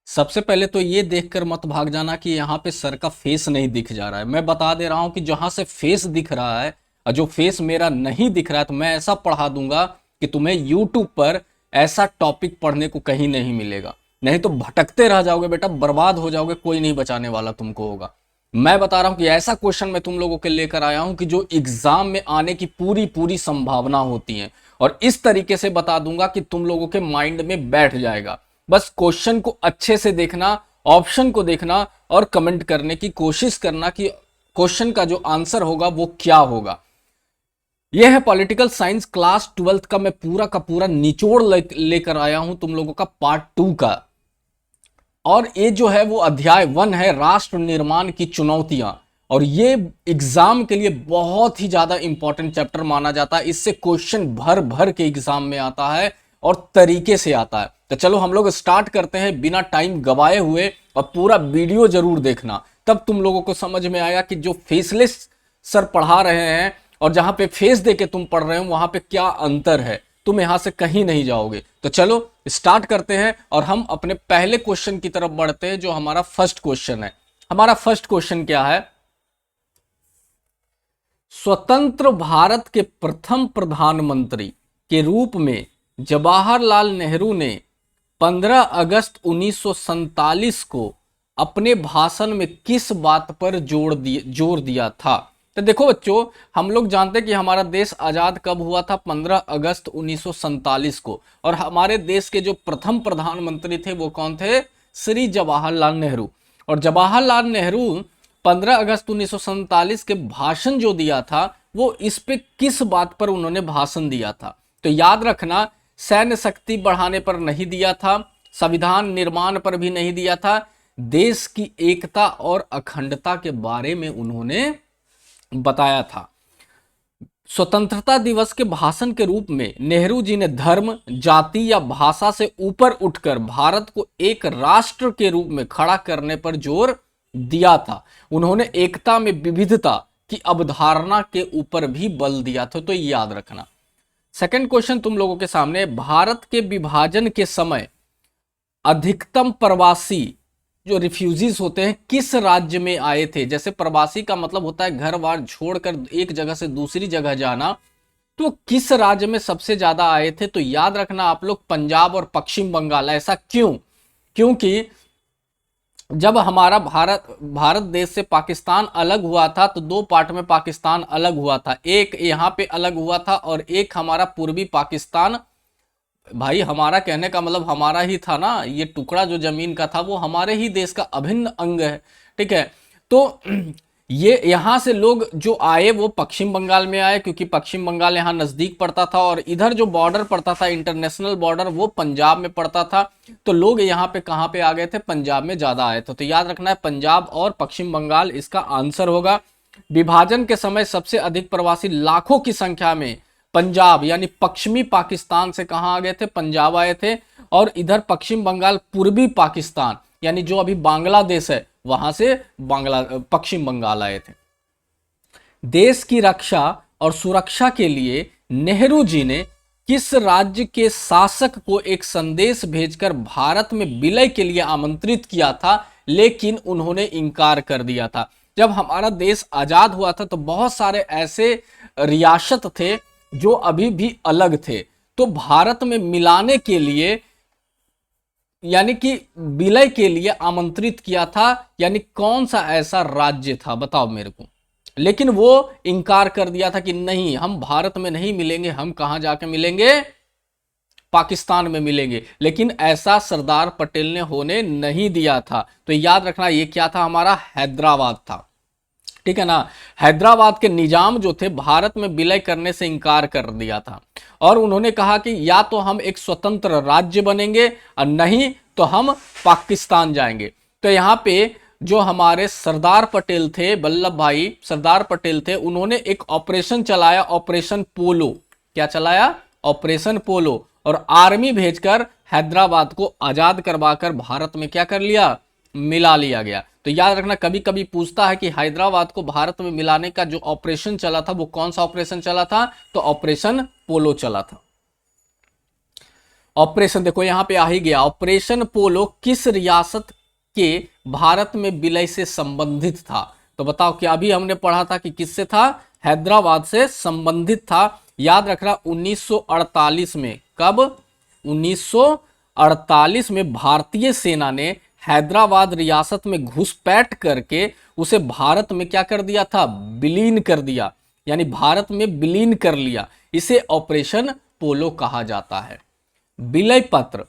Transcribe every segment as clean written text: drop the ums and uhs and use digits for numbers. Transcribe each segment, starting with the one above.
सबसे पहले तो ये देखकर मत भाग जाना कि यहाँ पे सर का फेस नहीं दिख जा रहा है। मैं बता दे रहा हूँ कि जहां से फेस दिख रहा है और जो फेस मेरा नहीं दिख रहा है, तो मैं ऐसा पढ़ा दूंगा कि तुम्हें यूट्यूब पर ऐसा टॉपिक पढ़ने को कहीं नहीं मिलेगा। नहीं तो भटकते रह जाओगे बेटा, बर्बाद हो जाओगे, कोई नहीं बचाने वाला तुमको होगा। मैं बता रहा हूं कि ऐसा क्वेश्चन मैं तुम लोगों के लेकर आया हूं कि जो एग्जाम में आने की पूरी पूरी संभावना होती है, और इस तरीके से बता दूंगा कि तुम लोगों के माइंड में बैठ जाएगा। बस क्वेश्चन को अच्छे से देखना, ऑप्शन को देखना और कमेंट करने की कोशिश करना कि क्वेश्चन का जो आंसर होगा वो क्या होगा। यह है पॉलिटिकल साइंस क्लास 12th का मैं पूरा का पूरा निचोड़ लेकर आया हूं तुम लोगों का पार्ट 2 का। और ये जो है वो अध्याय 1 है, राष्ट्र निर्माण की चुनौतियां। और ये एग्जाम के लिए बहुत ही ज्यादा इंपॉर्टेंट चैप्टर माना जाता है। इससे क्वेश्चन भर भर के एग्जाम में आता है और तरीके से आता है। तो चलो हम लोग स्टार्ट करते हैं बिना टाइम गवाए हुए, और पूरा वीडियो जरूर देखना, तब तुम लोगों को समझ में आएगा कि जो फेसलेस सर पढ़ा रहे हैं और जहां पे फेस दे के तुम पढ़ रहे हो वहां पे क्या अंतर है। तुम यहां से कहीं नहीं जाओगे। तो चलो स्टार्ट करते हैं और हम अपने पहले क्वेश्चन की तरफ बढ़ते हैं, जो हमारा फर्स्ट क्वेश्चन है। हमारा फर्स्ट क्वेश्चन क्या है? स्वतंत्र भारत के प्रथम प्रधानमंत्री के रूप में जवाहरलाल नेहरू ने 15 अगस्त 1947 को अपने भाषण में किस बात पर जोर दिया था? तो देखो बच्चों, हम लोग जानते हैं कि हमारा देश आजाद कब हुआ था? 15 अगस्त 1947 को। और हमारे देश के जो प्रथम प्रधानमंत्री थे वो कौन थे? श्री जवाहरलाल नेहरू। और जवाहरलाल नेहरू 15 अगस्त 1947 के भाषण जो दिया था वो इस पे किस बात पर उन्होंने भाषण दिया था? तो याद रखना, सैन्य शक्ति बढ़ाने पर नहीं दिया था, संविधान निर्माण पर भी नहीं दिया था, देश की एकता और अखंडता के बारे में उन्होंने बताया था। स्वतंत्रता दिवस के भाषण के रूप में नेहरू जी ने धर्म, जाति या भाषा से ऊपर उठकर भारत को एक राष्ट्र के रूप में खड़ा करने पर जोर दिया था। उन्होंने एकता में विविधता की अवधारणा के ऊपर भी बल दिया था। तो याद रखना। सेकंड क्वेश्चन तुम लोगों के सामने, भारत के विभाजन के समय अधिकतम प्रवासी जो रिफ्यूजीज होते हैं किस राज्य में आए थे? जैसे प्रवासी का मतलब होता है घर बार छोड़कर एक जगह से दूसरी जगह जाना। तो किस राज्य में सबसे ज्यादा आए थे? तो याद रखना आप लोग, पंजाब और पश्चिम बंगाल। ऐसा क्यों? क्योंकि जब हमारा भारत देश से पाकिस्तान अलग हुआ था तो दो पार्ट में पाकिस्तान अलग हुआ था। एक यहाँ पे अलग हुआ था और एक हमारा पूर्वी पाकिस्तान। भाई हमारा कहने का मतलब हमारा ही था ना, ये टुकड़ा जो जमीन का था वो हमारे ही देश का अभिन्न अंग है। ठीक है, तो ये यहाँ से लोग जो आए वो पश्चिम बंगाल में आए, क्योंकि पश्चिम बंगाल यहाँ नजदीक पड़ता था, और इधर जो बॉर्डर पड़ता था इंटरनेशनल बॉर्डर वो पंजाब में पड़ता था। तो लोग यहाँ पे कहाँ पे आ गए थे? पंजाब में ज्यादा आए थे। तो याद रखना है, पंजाब और पश्चिम बंगाल इसका आंसर होगा। विभाजन के समय सबसे अधिक प्रवासी लाखों की संख्या में पंजाब यानी पश्चिमी पाकिस्तान से कहां आ गए थे? पंजाब आए थे। और इधर पश्चिम बंगाल पूर्वी पाकिस्तान यानी जो अभी बांग्लादेश है वहां से पश्चिम बंगाल आए थे। देश की रक्षा और सुरक्षा के लिए नेहरू जी ने किस राज्य के शासक को एक संदेश भेजकर भारत में विलय के लिए आमंत्रित किया था, लेकिन उन्होंने इनकार कर दिया था? जब हमारा देश आजाद हुआ था तो बहुत सारे ऐसे रियासत थे जो अभी भी अलग थे, तो भारत में मिलाने के लिए यानी कि विलय के लिए आमंत्रित किया था। यानी कौन सा ऐसा राज्य था बताओ मेरे को? लेकिन वो इनकार कर दिया था कि नहीं, हम भारत में नहीं मिलेंगे, हम कहां जाके मिलेंगे? पाकिस्तान में मिलेंगे। लेकिन ऐसा सरदार पटेल ने होने नहीं दिया था। तो याद रखना, ये क्या था? हमारा हैदराबाद था। ठीक है ना, हैदराबाद के निजाम जो थे भारत में विलय करने से इनकार कर दिया था, और उन्होंने कहा कि या तो हम एक स्वतंत्र राज्य बनेंगे और नहीं तो हम पाकिस्तान जाएंगे। तो यहां पे जो हमारे सरदार पटेल थे, वल्लभ भाई सरदार पटेल थे, उन्होंने एक ऑपरेशन चलाया, ऑपरेशन पोलो। क्या चलाया? ऑपरेशन पोलो। और आर्मी भेजकर हैदराबाद को आजाद करवाकर भारत में क्या कर लिया? मिला लिया गया। तो याद रखना, कभी कभी पूछता है कि हैदराबाद को भारत में मिलाने का जो ऑपरेशन चला था वो कौन सा ऑपरेशन चला था? तो ऑपरेशन पोलो चला था। ऑपरेशन देखो यहां पे आ ही गया, ऑपरेशन पोलो किस रियासत के भारत में विलय से संबंधित था? तो बताओ, क्या अभी हमने पढ़ा था कि किससे था? हैदराबाद से संबंधित था। याद रखना 1948 में, कब? 1948 में भारतीय सेना ने हैदराबाद रियासत में घुसपैठ करके उसे भारत में क्या कर दिया था? विलीन कर दिया, यानी भारत में विलीन कर लिया। इसे ऑपरेशन पोलो कहा जाता है। विलय पत्र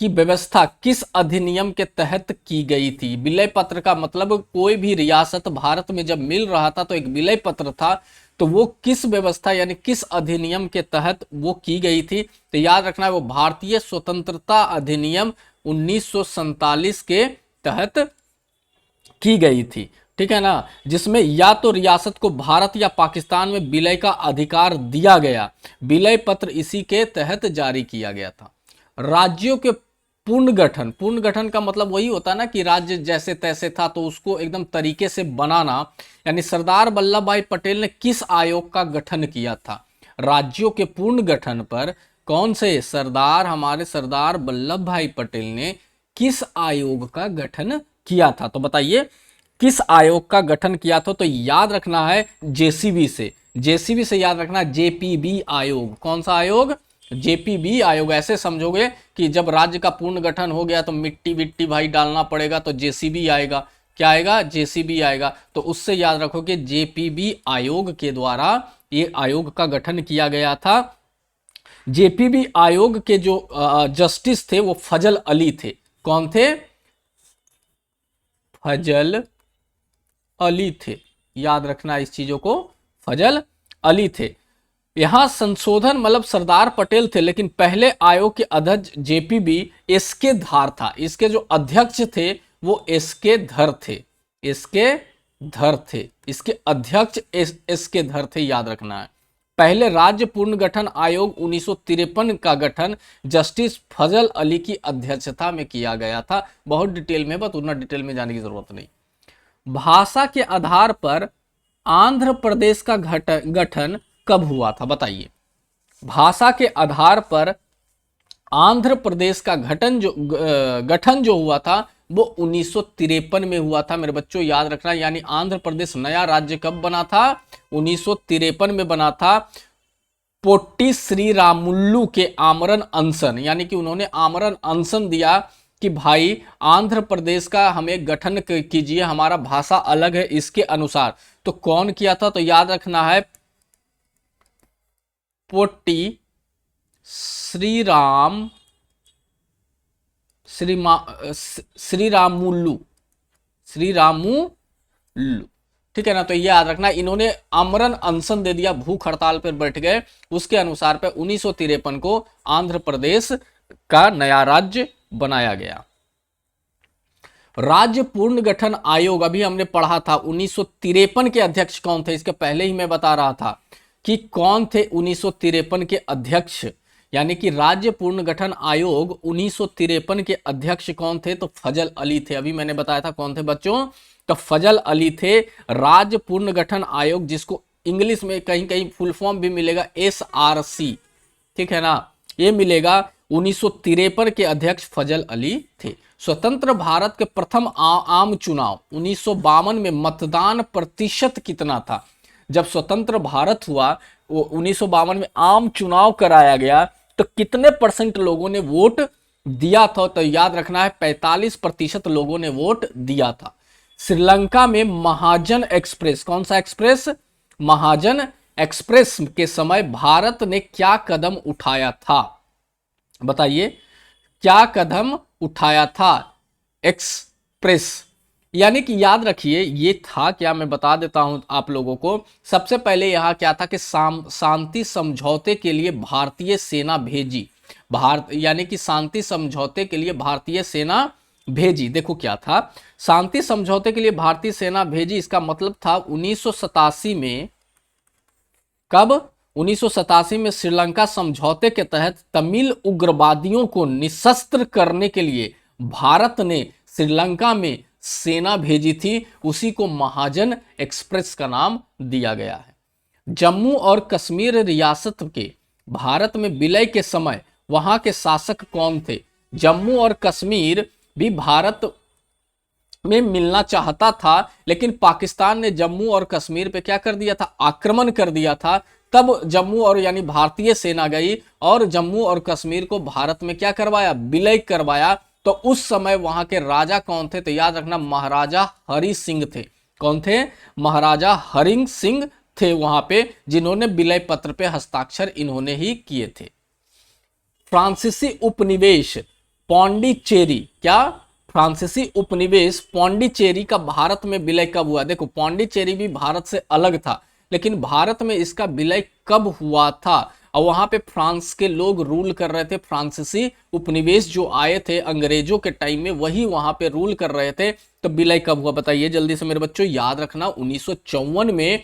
की व्यवस्था किस अधिनियम के तहत की गई थी? विलय पत्र का मतलब कोई भी रियासत भारत में जब मिल रहा था तो एक विलय पत्र था, तो वो किस व्यवस्था यानी किस अधिनियम के तहत वो की गई थी? तो याद रखना है वो भारतीय स्वतंत्रता अधिनियम 1947 के तहत की गई थी, ठीक है ना, जिसमें या तो रियासत को भारत या पाकिस्तान में विलय का अधिकार दिया गया। विलय पत्र इसी के तहत जारी किया गया था। राज्यों के पुनर्गठन, पुनर्गठन का मतलब वही होता है ना कि राज्य जैसे तैसे था तो उसको एकदम तरीके से बनाना, यानी सरदार वल्लभ भाई पटेल ने किस आयोग का गठन किया था? राज्यों के पुनर्गठन पर कौन से हमारे सरदार वल्लभ भाई पटेल ने किस आयोग का गठन किया था? तो बताइए किस आयोग का गठन किया था? तो याद रखना है जेसीबी से, जेसीबी से याद रखना जेपीबी आयोग। कौन सा आयोग? जेपीबी आयोग। ऐसे समझोगे कि जब राज्य का पूर्ण गठन हो गया तो मिट्टी विट्टी भाई डालना पड़ेगा तो जेसीबी आएगा। क्या आएगा? जेसीबी आएगा। तो उससे याद रखो कि जेपीबी आयोग के द्वारा ये आयोग का गठन किया गया था। जेपीबी आयोग के जो जस्टिस थे वो फजल अली थे। कौन थे? फजल अली थे। याद रखना इस चीजों को, फजल अली थे। यहां संशोधन मतलब सरदार पटेल थे, लेकिन पहले आयोग के अध्यक्ष जेपीबी एसके धार था। इसके जो अध्यक्ष थे वो एसके धर थे, एसके धर थे। इसके अध्यक्ष एसके धर थे, याद रखना है। पहले राज्य पुनर्गठन आयोग 1953 का गठन जस्टिस फजल अली की अध्यक्षता में किया गया था। बहुत डिटेल में, बस उतना डिटेल में जाने की जरूरत नहीं। भाषा के आधार पर आंध्र प्रदेश का गठन कब हुआ था? बताइए। भाषा के आधार पर आंध्र प्रदेश का गठन जो हुआ था वो 1953 में हुआ था मेरे बच्चों, याद रखना। यानी आंध्र प्रदेश नया राज्य कब बना था? 1953 में बना था। पोट्टी श्रीरामुल्लू के आमरण अनशन, यानी कि उन्होंने आमरण अनशन दिया कि भाई आंध्र प्रदेश का हमें गठन कीजिए, हमारा भाषा अलग है इसके अनुसार। तो कौन किया था? तो याद रखना है पोट्टी श्रीरामुल्लू, ठीक है ना। तो ये याद रखना, इन्होंने आमरण अनशन दे दिया, भूख हड़ताल पर बैठ गए। उसके अनुसार पे 1953 को आंध्र प्रदेश का नया राज्य बनाया गया। राज्य पुनर्गठन आयोग अभी हमने पढ़ा था 1953 के अध्यक्ष कौन थे? इसके पहले ही मैं बता रहा था कि कौन थे 1953 के अध्यक्ष, यानी कि राज्य पुनर्गठन आयोग 1953 के अध्यक्ष कौन थे? तो फजल अली थे। अभी मैंने बताया था कौन थे बच्चों, तो फजल अली थे। राज्य पुनर्गठन आयोग, जिसको इंग्लिश में कहीं कहीं फुल फॉर्म भी मिलेगा SRC, ठीक है ना, ये मिलेगा। 1953 के अध्यक्ष फजल अली थे। स्वतंत्र भारत के प्रथम आम चुनाव 1952 में मतदान प्रतिशत कितना था? जब स्वतंत्र भारत हुआ वो 1952 में आम चुनाव कराया गया तो कितने % लोगों ने वोट दिया था? तो याद रखना है 45% लोगों ने वोट दिया था। श्रीलंका में महाजन एक्सप्रेस, कौन सा एक्सप्रेस? महाजन एक्सप्रेस के समय भारत ने क्या कदम उठाया था? बताइए क्या कदम उठाया था? एक्सप्रेस, यानी कि याद रखिए ये था क्या, मैं बता देता हूं आप लोगों को। सबसे पहले यहां क्या था कि शांति समझौते के लिए भारतीय सेना भेजी। यानी कि शांति समझौते के लिए भारतीय सेना भेजी। देखो क्या था, शांति समझौते के लिए भारतीय सेना भेजी, इसका मतलब था 1987 में, कब? 1987 में श्रीलंका समझौते के तहत तमिल उग्रवादियों को निशस्त्र करने के लिए भारत ने श्रीलंका में सेना भेजी थी। उसी को महाजन एक्सप्रेस का नाम दिया गया है। जम्मू और कश्मीर रियासत के भारत में विलय के समय वहां के शासक कौन थे? जम्मू और कश्मीर भी भारत में मिलना चाहता था, लेकिन पाकिस्तान ने जम्मू और कश्मीर पे क्या कर दिया था? आक्रमण कर दिया था। तब जम्मू और यानी भारतीय सेना गई और जम्मू और कश्मीर को भारत में क्या करवाया? विलय करवाया। तो उस समय वहां के राजा कौन थे? तो याद रखना, महाराजा हरि सिंह थे। कौन थे? महाराजा हरि सिंह थे वहां पे, जिन्होंने विलय पत्र पे हस्ताक्षर इन्होंने ही किए थे। फ्रांसीसी उपनिवेश पौंडीचेरी, क्या? फ्रांसीसी उपनिवेश पौंडीचेरी का भारत में विलय कब हुआ? देखो, पौंडीचेरी भी भारत से अलग था, लेकिन भारत में इसका विलय कब हुआ था? और वहां पे फ्रांस के लोग रूल कर रहे थे। फ्रांसीसी उपनिवेश जो आए थे अंग्रेजों के टाइम में, वही वहां पे रूल कर रहे थे। तो विलय कब हुआ बताइए जल्दी से मेरे बच्चों। याद रखना, 1954 में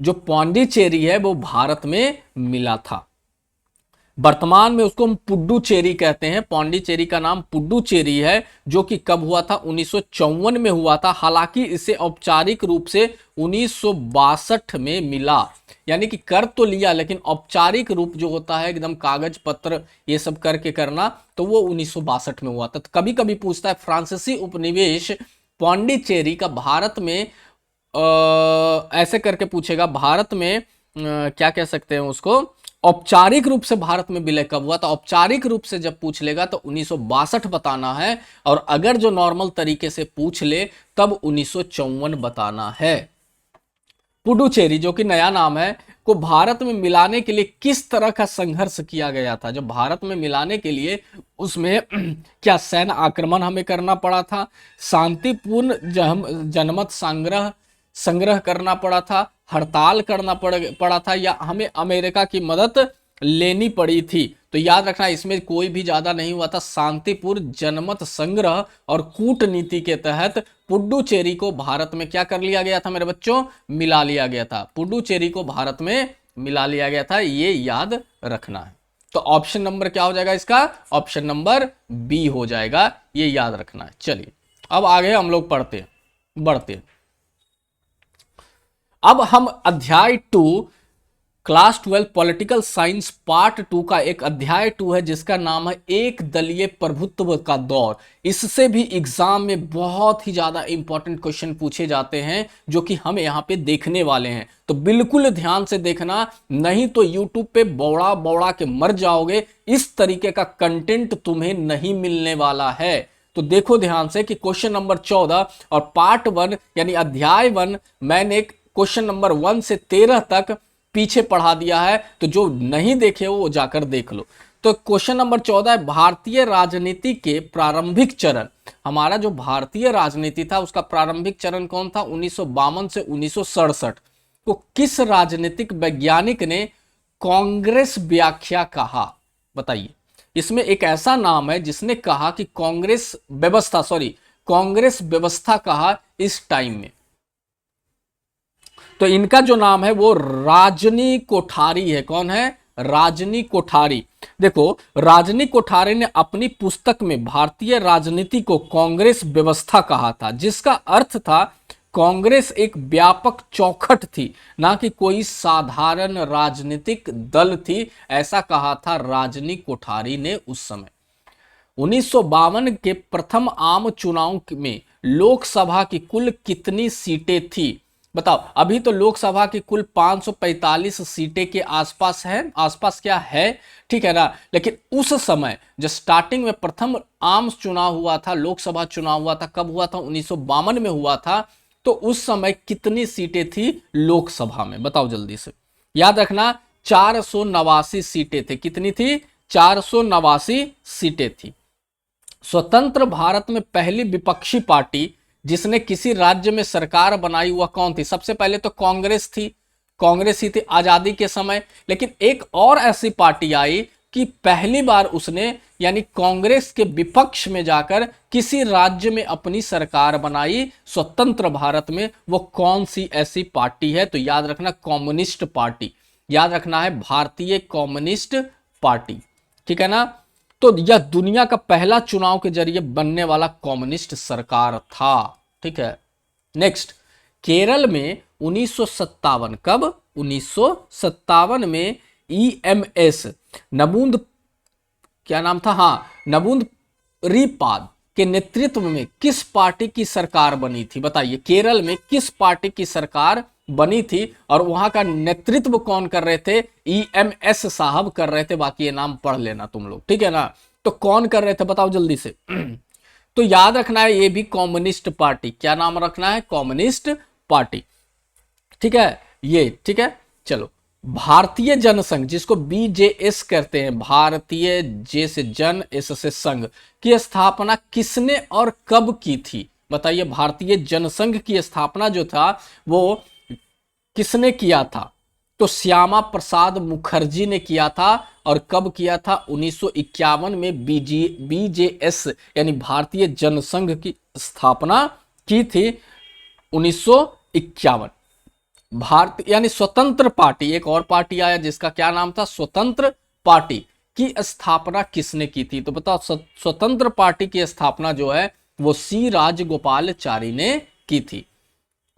जो पौंडीचेरी है वो भारत में मिला था। वर्तमान में उसको हम पुडुचेरी कहते हैं। पौंडीचेरी का नाम पुडुचेरी है, जो कि कब हुआ था? 1954 में हुआ था। हालांकि इसे औपचारिक रूप से 1962 में मिला, यानी कि कर तो लिया, लेकिन औपचारिक रूप जो होता है एकदम कागज पत्र ये सब करके करना, तो वो 1962 में हुआ था। तो कभी कभी पूछता है फ्रांसीसी उपनिवेश पौंडीचेरी का भारत में ऐसे करके पूछेगा, भारत में क्या कह सकते हैं उसको, औपचारिक रूप से भारत में विलय कब हुआ? तो औपचारिक रूप से जब पूछ लेगा तो 1962 बताना है, और अगर जो नॉर्मल तरीके से पूछ ले तब 1954 बताना है। पुडुचेरी जो कि नया नाम है, को भारत में मिलाने के लिए किस तरह का संघर्ष किया गया था? जो भारत में मिलाने के लिए उसमें क्या सैन्य आक्रमण हमें करना पड़ा था, शांतिपूर्ण जनमत संग्रह करना पड़ा था, हड़ताल करना पड़ा था, या हमें अमेरिका की मदद लेनी पड़ी थी? तो याद रखना, इसमें कोई भी ज्यादा नहीं हुआ था। शांतिपूर्ण जनमत संग्रह और कूटनीति के तहत पुडुचेरी को भारत में क्या कर लिया गया था मेरे बच्चों? मिला लिया गया था। पुडुचेरी को भारत में मिला लिया गया था, ये याद रखना है। तो ऑप्शन नंबर क्या हो जाएगा इसका? ऑप्शन नंबर बी हो जाएगा, ये याद रखना है। चलिए अब आगे हम लोग बढ़ते हैं। अब हम अध्याय 2 क्लास 12 पॉलिटिकल साइंस पार्ट 2 का एक अध्याय 2 है, जिसका नाम है एक दलीय प्रभुत्व का दौर। इससे भी एग्जाम में बहुत ही ज्यादा इंपॉर्टेंट क्वेश्चन पूछे जाते हैं, जो कि हम यहाँ पे देखने वाले हैं। तो बिल्कुल ध्यान से देखना, नहीं तो यूट्यूब पे बौड़ा बौड़ा के मर जाओगे। इस तरीके का कंटेंट तुम्हें नहीं मिलने वाला है। तो देखो ध्यान से कि क्वेश्चन नंबर 14 और पार्ट 1 यानी अध्याय 1 मैंने क्वेश्चन नंबर 1 से 13 तक पीछे पढ़ा दिया है, तो जो नहीं देखे वो जाकर देख लो। तो क्वेश्चन नंबर 14 है, भारतीय राजनीति के प्रारंभिक चरण। हमारा जो भारतीय राजनीति था उसका प्रारंभिक चरण कौन था? 1952 से 1967 को किस राजनीतिक वैज्ञानिक ने कांग्रेस व्याख्या कहा? बताइए। इसमें एक ऐसा नाम है जिसने कहा कि कांग्रेस व्यवस्था कहा इस टाइम में। तो इनका जो नाम है वो राजनी कोठारी है। कौन है? राजनी कोठारी। देखो, राजनी कोठारी ने अपनी पुस्तक में भारतीय राजनीति को कांग्रेस व्यवस्था कहा था, जिसका अर्थ था कांग्रेस एक व्यापक चौखट थी, ना कि कोई साधारण राजनीतिक दल थी। ऐसा कहा था राजनी कोठारी ने उस समय। 1952 के प्रथम आम चुनाव में लोकसभा की कुल कितनी सीटें थी? बताओ। अभी तो लोकसभा की कुल 545 सीटें के आसपास है, आसपास क्या है, ठीक है ना। लेकिन उस समय जब स्टार्टिंग में प्रथम आम चुनाव हुआ था, लोकसभा चुनाव हुआ था, कब हुआ था? 1952 में हुआ था। तो उस समय कितनी सीटें थी लोकसभा में? बताओ जल्दी से। याद रखना, 489 सीटें थी। कितनी थी? 489 सीटें थी। स्वतंत्र भारत में पहली विपक्षी पार्टी जिसने किसी राज्य में सरकार बनाई हुआ कौन थी? सबसे पहले तो कांग्रेस थी, कांग्रेस ही थी आजादी के समय। लेकिन एक और ऐसी पार्टी आई कि पहली बार उसने यानी कांग्रेस के विपक्ष में जाकर किसी राज्य में अपनी सरकार बनाई स्वतंत्र भारत में। वो कौन सी ऐसी पार्टी है? तो याद रखना, कम्युनिस्ट पार्टी। याद रखना है, भारतीय कम्युनिस्ट पार्टी, ठीक है ना। तो यह दुनिया का पहला चुनाव के जरिए बनने वाला कम्युनिस्ट सरकार था, ठीक है। नेक्स्ट, केरल में 1957, कब? 1957 में ईएमएस क्या नाम था, हाँ, नबूंदरीपाद के नेतृत्व में किस पार्टी की सरकार बनी थी? बताइए, केरल में किस पार्टी की सरकार बनी थी और वहां का नेतृत्व कौन कर रहे थे? EMS साहब कर रहे थे। बाकी ये नाम पढ़ लेना तुम लोग, ठीक है ना। तो कौन कर रहे थे बताओ जल्दी से। तो याद रखना है ये भी कम्युनिस्ट पार्टी। क्या नाम रखना है? कम्युनिस्ट पार्टी, ठीक है ये, ठीक है। चलो, भारतीय जनसंघ जिसको BJS कहते हैं, भारतीय जे से जन, एस से संघ, की स्थापना किसने और कब की थी? बताइए, भारतीय जनसंघ की स्थापना जो था वो किसने किया था? तो श्यामा प्रसाद मुखर्जी ने किया था। और कब किया था? 1951 में BJS यानी भारतीय जनसंघ की स्थापना की थी 1951। भारत यानी स्वतंत्र पार्टी, एक और पार्टी आया जिसका क्या नाम था? स्वतंत्र पार्टी की स्थापना किसने की थी? तो बताओ, स्वतंत्र पार्टी की स्थापना जो है वो C राजगोपालाचारी ने की थी।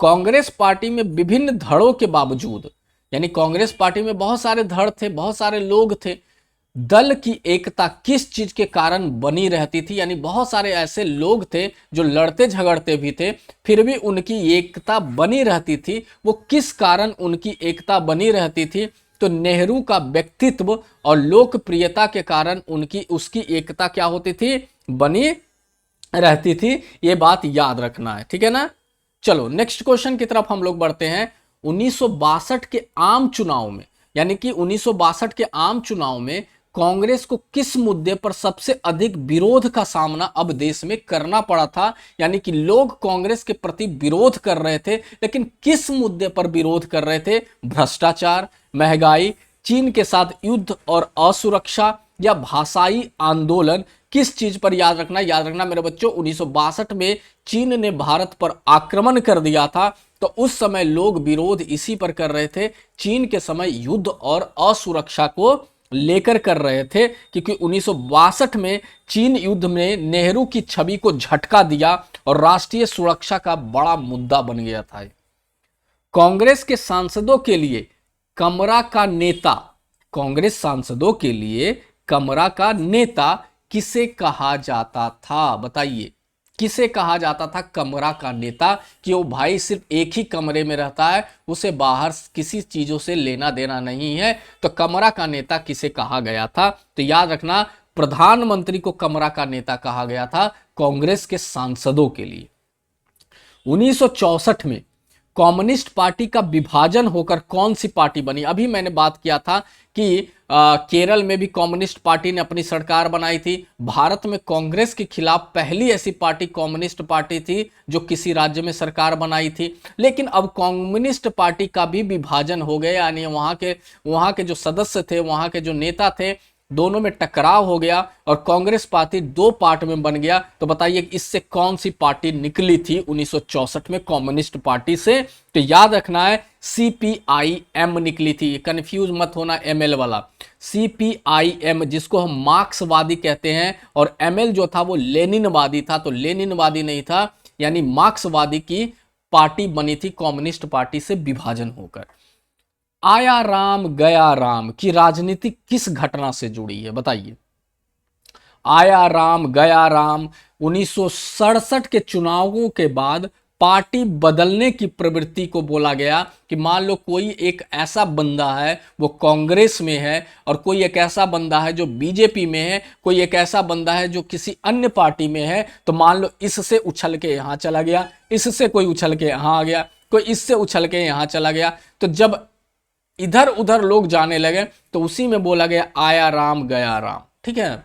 कांग्रेस पार्टी में विभिन्न धड़ों के बावजूद, यानी कांग्रेस पार्टी में बहुत सारे धड़ थे, बहुत सारे लोग थे, दल की एकता किस चीज के कारण बनी रहती थी? यानी बहुत सारे ऐसे लोग थे जो लड़ते झगड़ते भी थे, फिर भी उनकी एकता बनी रहती थी। वो किस कारण उनकी एकता बनी रहती थी? तो नेहरू का व्यक्तित्व और लोकप्रियता के कारण उसकी एकता क्या होती थी? बनी रहती थी। ये बात याद रखना है, ठीक है ना। चलो नेक्स्ट क्वेश्चन की तरफ हम लोग बढ़ते हैं। 1962 के आम चुनाव में, यानी कि 1962 के आम चुनाव में कांग्रेस को किस मुद्दे पर सबसे अधिक विरोध का सामना अब देश में करना पड़ा था? यानी कि लोग कांग्रेस के प्रति विरोध कर रहे थे, लेकिन किस मुद्दे पर विरोध कर रहे थे? भ्रष्टाचार, महंगाई, चीन के साथ युद्ध और असुरक्षा, या भाषाई आंदोलन? किस चीज पर? याद रखना मेरे बच्चों, 1962 में चीन ने भारत पर आक्रमण कर दिया था, तो उस समय लोग विरोध इसी पर कर रहे थे, चीन के समय युद्ध और असुरक्षा को लेकर कर रहे थे, क्योंकि 1962 में चीन युद्ध में नेहरू की छवि को झटका दिया और राष्ट्रीय सुरक्षा का बड़ा मुद्दा बन गया था। कांग्रेस के सांसदों के लिए कमरा का नेता, कांग्रेस सांसदों के लिए कमरा का नेता किसे कहा जाता था? बताइए, किसे कहा जाता था कमरा का नेता? कि वो भाई सिर्फ एक ही कमरे में रहता है, उसे बाहर किसी चीजों से लेना देना नहीं है। तो कमरा का नेता किसे कहा गया था? तो याद रखना, प्रधानमंत्री को कमरा का नेता कहा गया था कांग्रेस के सांसदों के लिए। 1964 में कम्युनिस्ट पार्टी का विभाजन होकर कौन सी पार्टी बनी? अभी मैंने बात किया था कि केरल में भी कम्युनिस्ट पार्टी ने अपनी सरकार बनाई थी। भारत में कांग्रेस के खिलाफ पहली ऐसी पार्टी कम्युनिस्ट पार्टी थी जो किसी राज्य में सरकार बनाई थी। लेकिन अब कम्युनिस्ट पार्टी का भी विभाजन हो गया, यानी वहां के जो सदस्य थे, वहां के जो नेता थे, दोनों में टकराव हो गया और कांग्रेस पार्टी दो पार्ट में बन गया। तो बताइए इससे कौन सी पार्टी निकली थी 1964 में कम्युनिस्ट पार्टी से? तो याद रखना है CPIM निकली थी। कंफ्यूज मत होना ML वाला, CPIM जिसको हम मार्क्सवादी कहते हैं, और ML जो था वो लेनिनवादी था। तो लेनिनवादी नहीं था, यानी मार्क्सवादी की पार्टी बनी थी कम्युनिस्ट पार्टी से विभाजन होकर। आया राम गया राम की राजनीति किस घटना से जुड़ी है? बताइए। आया राम गया राम 1967 के चुनावों के बाद पार्टी बदलने की प्रवृत्ति को बोला गया कि मान लो कोई एक ऐसा बंदा है वो कांग्रेस में है, और कोई एक ऐसा बंदा है जो बीजेपी में है, कोई एक ऐसा बंदा है जो किसी अन्य पार्टी में है। तो मान लो इससे उछल के यहां चला गया, इससे कोई उछल के यहां आ गया, कोई इससे उछल के यहां चला गया। तो जब इधर उधर लोग जाने लगे तो उसी में बोला गया आया राम गया राम, ठीक है।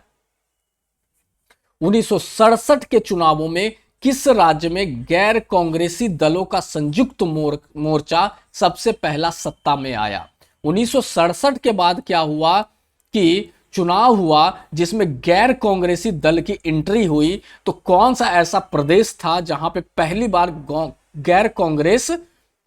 1967 के चुनावों में किस राज्य में गैर कांग्रेसी दलों का संयुक्त मोर्चा सबसे पहला सत्ता में आया? 1967 के बाद क्या हुआ कि चुनाव हुआ जिसमें गैर कांग्रेसी दल की एंट्री हुई। तो कौन सा ऐसा प्रदेश था जहां पे पहली बार गैर कांग्रेस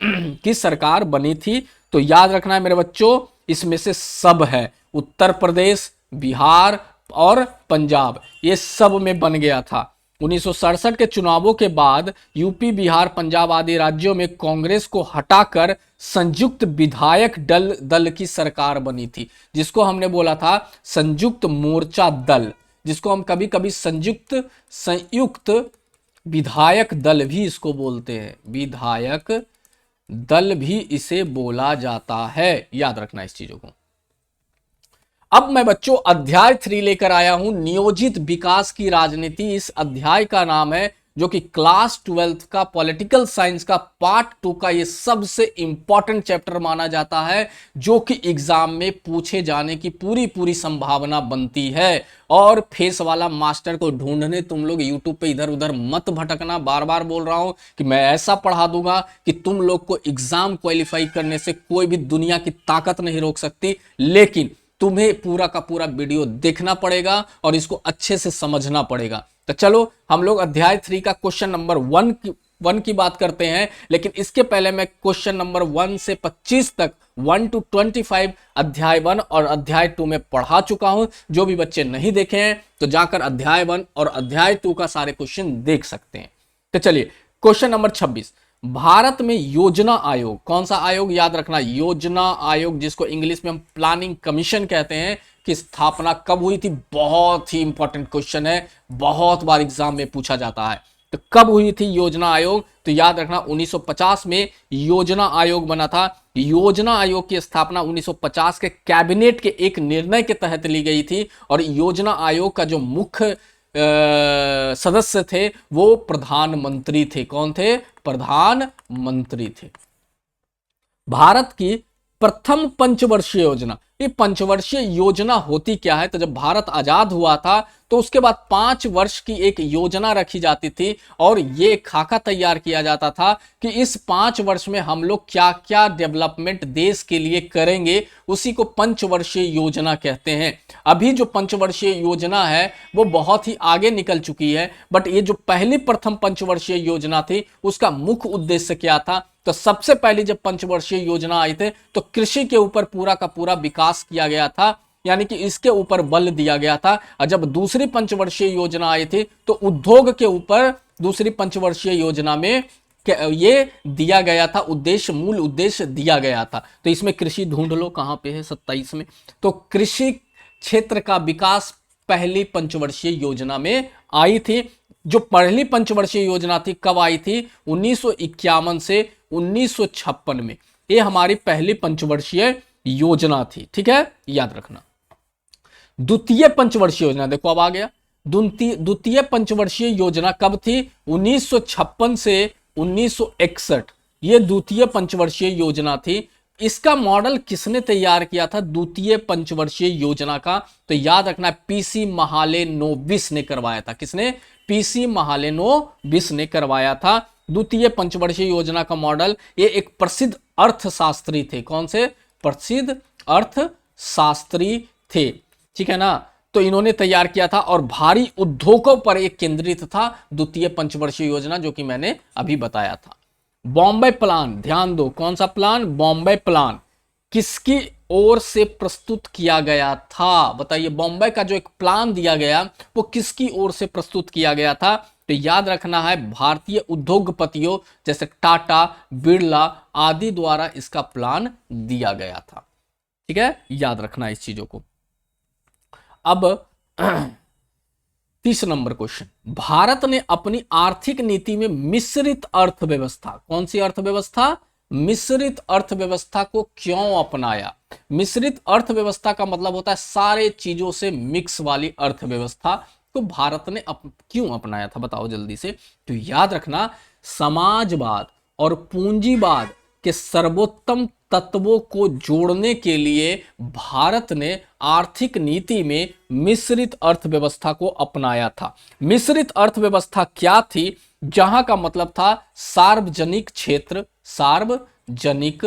की सरकार बनी थी? तो याद रखना है मेरे बच्चों, इसमें से सब है, उत्तर प्रदेश, बिहार और पंजाब, ये सब में बन गया था। 1967 के चुनावों के बाद यूपी, बिहार, पंजाब आदि राज्यों में कांग्रेस को हटाकर संयुक्त विधायक दल की सरकार बनी थी, जिसको हमने बोला था संयुक्त मोर्चा दल, जिसको हम कभी कभी संयुक्त विधायक दल भी इसको बोलते हैं, विधायक दल भी इसे बोला जाता है। याद रखना इस चीजों को। अब मैं बच्चों अध्याय 3 लेकर आया हूं, नियोजित विकास की राजनीति। इस अध्याय का नाम है, जो कि क्लास 12 का पॉलिटिकल साइंस का पार्ट 2 का ये सबसे इंपॉर्टेंट चैप्टर माना जाता है, जो कि एग्जाम में पूछे जाने की पूरी पूरी संभावना बनती है। और फेस वाला मास्टर को ढूंढने तुम लोग यूट्यूब पे इधर उधर मत भटकना। बार बार बोल रहा हूं कि मैं ऐसा पढ़ा दूंगा कि तुम लोग को एग्जाम क्वालिफाई करने से कोई भी दुनिया की ताकत नहीं रोक सकती, लेकिन तुम्हें पूरा का पूरा वीडियो देखना पड़ेगा और इसको अच्छे से समझना पड़ेगा। तो चलो हम लोग अध्याय 3 का क्वेश्चन नंबर 1 की बात करते हैं, लेकिन इसके पहले मैं क्वेश्चन नंबर 1 से 25 तक 1 to 25 अध्याय 1 और अध्याय 2 में पढ़ा चुका हूं। जो भी बच्चे नहीं देखे हैं तो जाकर अध्याय 1 और अध्याय 2 का सारे क्वेश्चन देख सकते हैं। तो चलिए क्वेश्चन नंबर 26, भारत में योजना आयोग, कौन सा आयोग? याद रखना, योजना आयोग, जिसको इंग्लिश में हम प्लानिंग कमीशन कहते हैं, की स्थापना कब हुई थी? बहुत ही इंपॉर्टेंट क्वेश्चन है, बहुत बार एग्जाम में पूछा जाता है। तो कब हुई थी योजना आयोग? तो याद रखना 1950 में योजना आयोग बना था। योजना आयोग की स्थापना 1950 के कैबिनेट के एक निर्णय के तहत ली गई थी, और योजना आयोग का जो मुख्य सदस्य थे वो प्रधानमंत्री थे। कौन थे? प्रधानमंत्री थे। भारत की प्रथम पंचवर्षीय योजना, ये पंचवर्षीय योजना होती क्या है? तो जब भारत आजाद हुआ था तो उसके बाद 5 वर्ष की एक योजना रखी जाती थी, और ये खाका तैयार किया जाता था कि इस 5 वर्ष में हम लोग क्या क्या डेवलपमेंट देश के लिए करेंगे, उसी को पंचवर्षीय योजना कहते हैं। अभी जो पंचवर्षीय योजना है वो बहुत ही आगे निकल चुकी है, बट ये जो पहली प्रथम पंचवर्षीय योजना थी उसका मुख्य उद्देश्य क्या था? तो सबसे पहले जब पंचवर्षीय योजना आई थी तो कृषि के ऊपर पूरा का पूरा विकास किया गया था, यानी कि इसके ऊपर बल दिया गया था। और जब दूसरी पंचवर्षीय योजना आई थी तो उद्योग के ऊपर दूसरी पंचवर्षीय योजना में ये दिया गया था, उद्देश्य, मूल उद्देश्य दिया गया था। तो इसमें कृषि ढूंढ लो कहां पे है, 27 में। तो कृषि क्षेत्र का विकास पहली पंचवर्षीय योजना में आई थी। जो पहली पंचवर्षीय योजना थी कब आई थी? 1951 से 1956 में। ये हमारी पहली पंचवर्षीय योजना थी, ठीक है, याद रखना। द्वितीय पंचवर्षीय योजना देखो अब आ गया। द्वितीय पंचवर्षीय योजना कब थी? 1956 से 1961, ये द्वितीय पंचवर्षीय योजना थी। इसका मॉडल किसने तैयार किया था द्वितीय पंचवर्षीय योजना का? तो याद रखना पीसी महालेनोबिस ने करवाया था। किसने? पीसी महालेनोबिस ने करवाया था द्वितीय पंचवर्षीय योजना का मॉडल। ये एक प्रसिद्ध अर्थशास्त्री थे। कौन से? प्रसिद्ध अर्थशास्त्री थे, ठीक है ना। तो इन्होंने तैयार किया था और भारी उद्योगों पर एक केंद्रित था द्वितीय पंचवर्षीय योजना, जो कि मैंने अभी बताया था। बॉम्बे प्लान, ध्यान दो, कौन सा प्लान? बॉम्बे प्लान किसकी ओर से प्रस्तुत किया गया था? बताइए, बॉम्बे का जो एक प्लान दिया गया वो किसकी ओर से प्रस्तुत किया गया था? तो याद रखना है भारतीय उद्योगपतियों जैसे टाटा, बिरला आदि द्वारा इसका प्लान दिया गया था, ठीक है, याद रखना इस चीजों को। अब 30 नंबर क्वेश्चन, भारत ने अपनी आर्थिक नीति में मिश्रित अर्थव्यवस्था, कौन सी अर्थव्यवस्था? मिश्रित अर्थव्यवस्था को क्यों अपनाया? मिश्रित अर्थव्यवस्था का मतलब होता है सारे चीजों से मिक्स वाली अर्थव्यवस्था। तो भारत ने क्यों अपनाया था, बताओ जल्दी से। तो याद रखना, समाजवाद और पूंजीवाद के सर्वोत्तम तत्वों को जोड़ने के लिए भारत ने आर्थिक नीति में मिश्रित अर्थव्यवस्था को अपनाया था। मिश्रित अर्थव्यवस्था क्या थी? जहां का मतलब था सार्वजनिक क्षेत्र, सार्वजनिक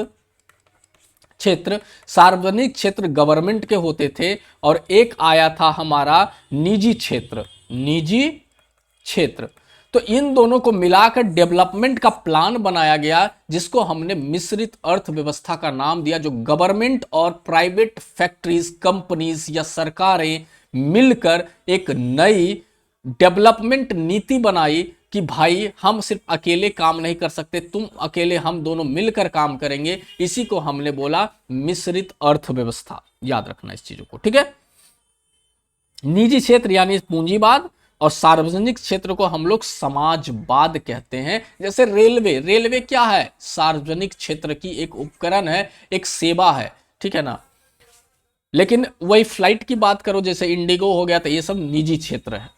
क्षेत्र गवर्नमेंट के होते थे, और एक आया था हमारा निजी क्षेत्र, निजी क्षेत्र। तो इन दोनों को मिलाकर डेवलपमेंट का प्लान बनाया गया, जिसको हमने मिश्रित अर्थव्यवस्था का नाम दिया, जो गवर्नमेंट और प्राइवेट फैक्ट्रीज, कंपनीज या सरकारें मिलकर एक नई डेवलपमेंट नीति बनाई कि भाई हम सिर्फ अकेले काम नहीं कर सकते, तुम अकेले, हम दोनों मिलकर काम करेंगे। इसी को हमने बोला मिश्रित अर्थव्यवस्था। याद रखना इस चीजों को, ठीक है। निजी क्षेत्र यानी पूंजीवाद और सार्वजनिक क्षेत्र को हम लोग समाजवाद कहते हैं। जैसे रेलवे, रेलवे क्या है? सार्वजनिक क्षेत्र की एक उपकरण है, एक सेवा है, ठीक है ना। लेकिन वही फ्लाइट की बात करो, जैसे इंडिगो हो गया, तो ये सब निजी क्षेत्र है।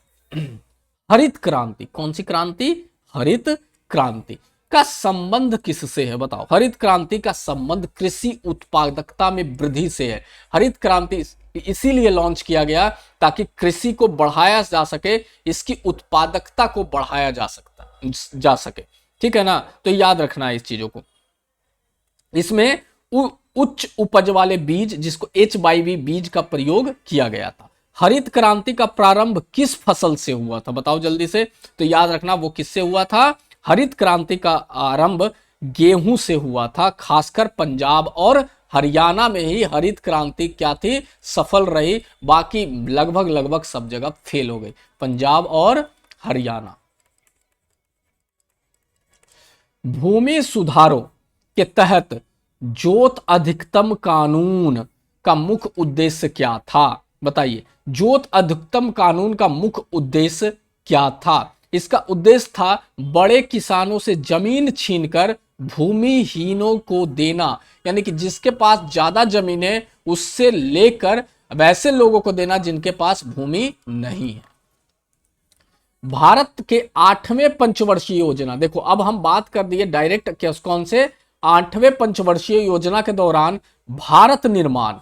हरित क्रांति, कौन सी क्रांति? हरित क्रांति का संबंध किससे है बताओ? हरित क्रांति का संबंध कृषि उत्पादकता में वृद्धि से है। हरित क्रांति इसीलिए लॉन्च किया गया ताकि कृषि को बढ़ाया जा सके, इसकी उत्पादकता को बढ़ाया जा सके, ठीक है ना। तो याद रखना है इस चीजों को। इसमें उच्च उपज वाले बीज, जिसको HYV बीज का प्रयोग किया गया था। हरित क्रांति का प्रारंभ किस फसल से हुआ था बताओ जल्दी से? तो याद रखना वो किससे हुआ था? हरित क्रांति का आरंभ गेहूं से हुआ था। खासकर पंजाब और हरियाणा में ही हरित क्रांति क्या थी? सफल रही। बाकी लगभग सब जगह फेल हो गई, पंजाब और हरियाणा। भूमि सुधारों के तहत जोत अधिकतम कानून का मुख्य उद्देश्य क्या था? बताइए, जोत अधिकतम कानून का मुख्य उद्देश्य क्या था? इसका उद्देश्य था बड़े किसानों से जमीन छीनकर भूमिहीनों को देना, यानी कि जिसके पास ज्यादा जमीन है उससे लेकर वैसे लोगों को देना जिनके पास भूमि नहीं है। भारत के 8वें पंचवर्षीय योजना, देखो अब हम बात कर दिए डायरेक्ट कौन से? 8वें पंचवर्षीय योजना के दौरान भारत निर्माण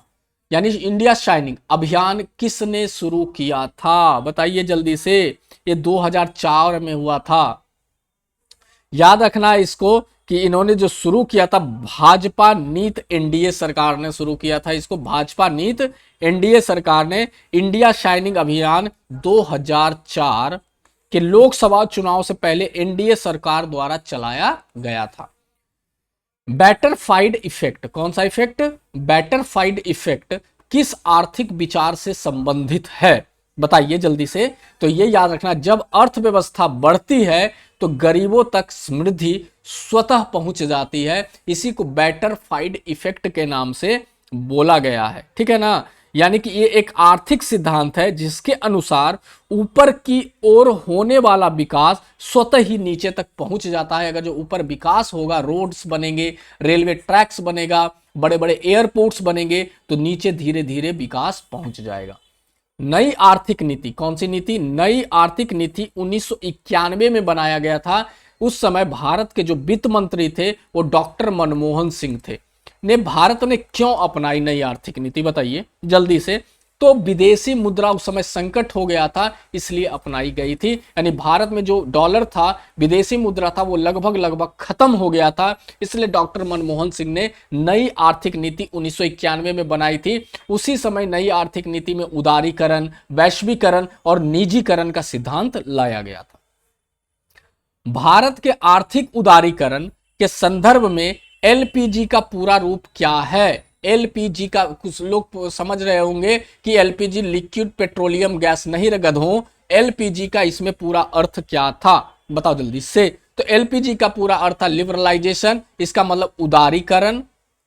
यानी इंडिया शाइनिंग अभियान किसने शुरू किया था? बताइए जल्दी से। ये 2004 में हुआ था। याद रखना इसको कि इन्होंने जो शुरू किया था, भाजपा नीत एनडीए सरकार ने शुरू किया था इसको। भाजपा नीत एनडीए सरकार ने इंडिया शाइनिंग अभियान 2004 के लोकसभा चुनाव से पहले एनडीए सरकार द्वारा चलाया गया था। बैटरफाइड इफेक्ट, कौन सा इफेक्ट? बैटरफाइड इफेक्ट किस आर्थिक विचार से संबंधित है? बताइए जल्दी से। तो ये याद रखना, जब अर्थव्यवस्था बढ़ती है तो गरीबों तक समृद्धि स्वतः पहुंच जाती है। इसी को बैटरफाइड इफेक्ट के नाम से बोला गया है, ठीक है ना। यानी कि ये एक आर्थिक सिद्धांत है जिसके अनुसार ऊपर की ओर होने वाला विकास स्वतः ही नीचे तक पहुंच जाता है। अगर जो ऊपर विकास होगा, रोड्स बनेंगे, रेलवे ट्रैक्स बनेगा, बड़े बड़े एयरपोर्ट्स बनेंगे, तो नीचे धीरे धीरे विकास पहुंच जाएगा। नई आर्थिक नीति, कौन सी नीति? नई आर्थिक नीति 1991 में बनाया गया था। उस समय भारत के जो वित्त मंत्री थे वो डॉक्टर मनमोहन सिंह थे। भारत ने क्यों अपनाई नई आर्थिक नीति? बताइए जल्दी से। तो विदेशी मुद्रा उस समय संकट हो गया था, इसलिए अपनाई गई थी। यानी भारत में जो डॉलर था, विदेशी मुद्रा था, वो लगभग खत्म हो गया था। इसलिए डॉक्टर मनमोहन सिंह ने नई आर्थिक नीति 1991 में बनाई थी। उसी समय नई आर्थिक नीति में उदारीकरण, वैश्वीकरण और निजीकरण का सिद्धांत लाया गया था। भारत के आर्थिक उदारीकरण के संदर्भ में एलपीजी का पूरा रूप क्या है? एलपीजी का, कुछ लोग समझ रहे होंगे कि एलपीजी लिक्विड पेट्रोलियम गैस, नहीं रे गधों। एलपीजी का इसमें पूरा अर्थ क्या था? बताओ जल्दी से। तो एलपीजी का पूरा अर्थ था लिबरलाइजेशन, इसका मतलब उदारीकरण,